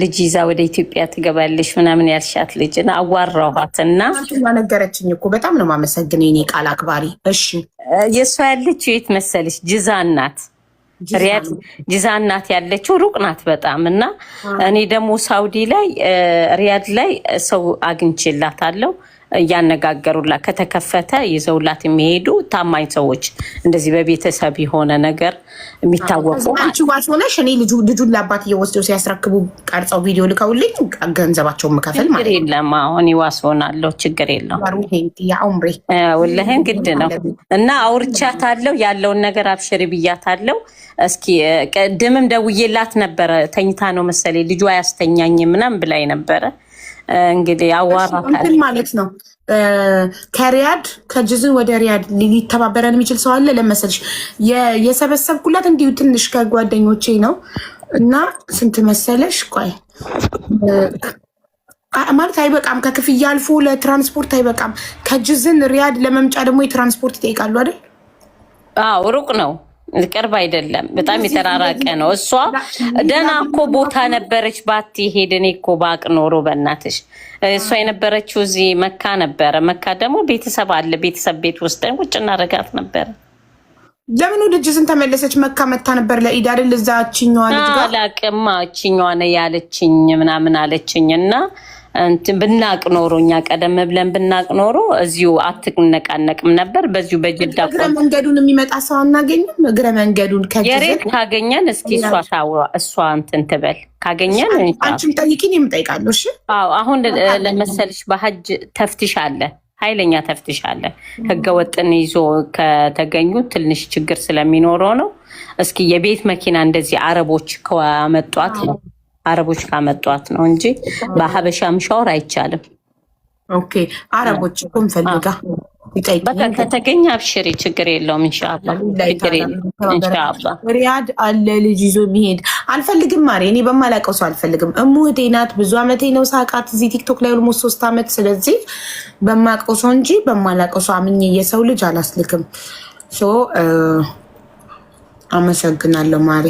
ልጅ ይዛ ወደ ኢትዮጵያ ትገባለች ምናምን ያልሻት ልጅ አዋራኋት እና ነገረችኝ እኮ። በጣም ነው የማመሰግነው የኔ ቃል አክባሪ። እሺ የእሷ ያለችው የት መሰለች? ጅዛን ናት። ሪያድ ጅዛን ናት ያለችው፣ ሩቅ ናት በጣም። እና እኔ ደግሞ ሳውዲ ላይ ሪያድ ላይ ሰው አግኝቼላታለሁ እያነጋገሩላት ከተከፈተ ይዘውላት የሚሄዱ ታማኝ ሰዎች እንደዚህ በቤተሰብ የሆነ ነገር የሚታወቁ። አንቺ ዋስ ሆነሽ እኔ ልጁን ለአባትዬ ወስደው ሲያስረክቡ ቀርጸው ቪዲዮ ልከውልኝ ገንዘባቸውን መከፈል ማለት ነው። የለም አሁን ይዋስ ሆናለሁ፣ ችግር የለውም። ወላሂን ግድ ነው። እና አውርቻታለሁ፣ ያለውን ነገር አብሽሪ ብያታለሁ። እስኪ ቅድምም ደውዬላት ነበረ፣ ተኝታ ነው መሰለኝ ልጇ አያስተኛኝ ምናምን ብላኝ ነበረ። እንግዲህ አዋራታል ማለት ነው። ከሪያድ ከጅዝን ወደ ሪያድ ሊተባበረን የሚችል ሰው አለ ለመሰልሽ? የሰበሰብኩላት እንዲሁ ትንሽ ከጓደኞቼ ነው። እና ስንት መሰለሽ? ቆይ ማለት አይበቃም፣ ከክፍያ አልፎ ለትራንስፖርት አይበቃም። ከጅዝን ሪያድ ለመምጫ ደግሞ የትራንስፖርት ይጠይቃሉ አይደል? አዎ ሩቅ ነው፣ ቅርብ አይደለም፣ በጣም የተራራቀ ነው። እሷ ደህና እኮ ቦታ ነበረች ባትሄድ፣ እኔ እኮ ባቅ ኖሮ በእናትሽ። እሷ የነበረችው እዚህ መካ ነበረ። መካ ደግሞ ቤተሰብ አለ፣ ቤተሰብ ቤት ወስደን ቁጭ እናደርጋት ነበረ። ለምን ወደ ጅዝን ተመለሰች? መካ መታ ነበር ለኢድ አይደል? እዛ እችኛዋ ልጅ ጋር አላቅማ እችኛዋ ነው ያለችኝ ምናምን አለችኝ። እና ብናቅ ኖሮ እኛ ቀደም ብለን ብናቅ ኖሮ እዚሁ አትነቃነቅም ነበር። በዚሁ በጅዳ እግረ መንገዱን የሚመጣ ሰው አናገኝም። እግረ መንገዱን የሬት ካገኘን እስኪ እሷ እንትን ትበል ካገኘን አንቺም ጠይቂኝ የምጠይቃለሁ። እሺ አዎ አሁን ለመሰልሽ በሀጅ ተፍትሽ አለ፣ ኃይለኛ ተፍትሽ አለ። ህገወጥን ይዞ ከተገኙ ትንሽ ችግር ስለሚኖረው ነው። እስኪ የቤት መኪና እንደዚህ አረቦች ከመጧት ነው አረቦች ካመጧት ነው እንጂ በሀበሻ ምሻወር አይቻልም። ኦኬ አረቦች ኮንፈልጋ በቃ ከተገኘ አብሽሪ፣ ችግር የለውም። ኢንሻአላህ ሪያድ አለ ልጅ ይዞ የሚሄድ አልፈልግም። ማሪ እኔ በማላውቀው ሰው አልፈልግም። እሙህቴ ናት፣ ብዙ አመቴ ነው ሳቃት እዚህ ቲክቶክ ላይ ኦልሞስት 3 አመት። ስለዚህ በማውቀው ሰው እንጂ በማላውቀው ሰው አምኜ የሰው ልጅ አላስልክም። ሶ አመሰግናለሁ ማሪ።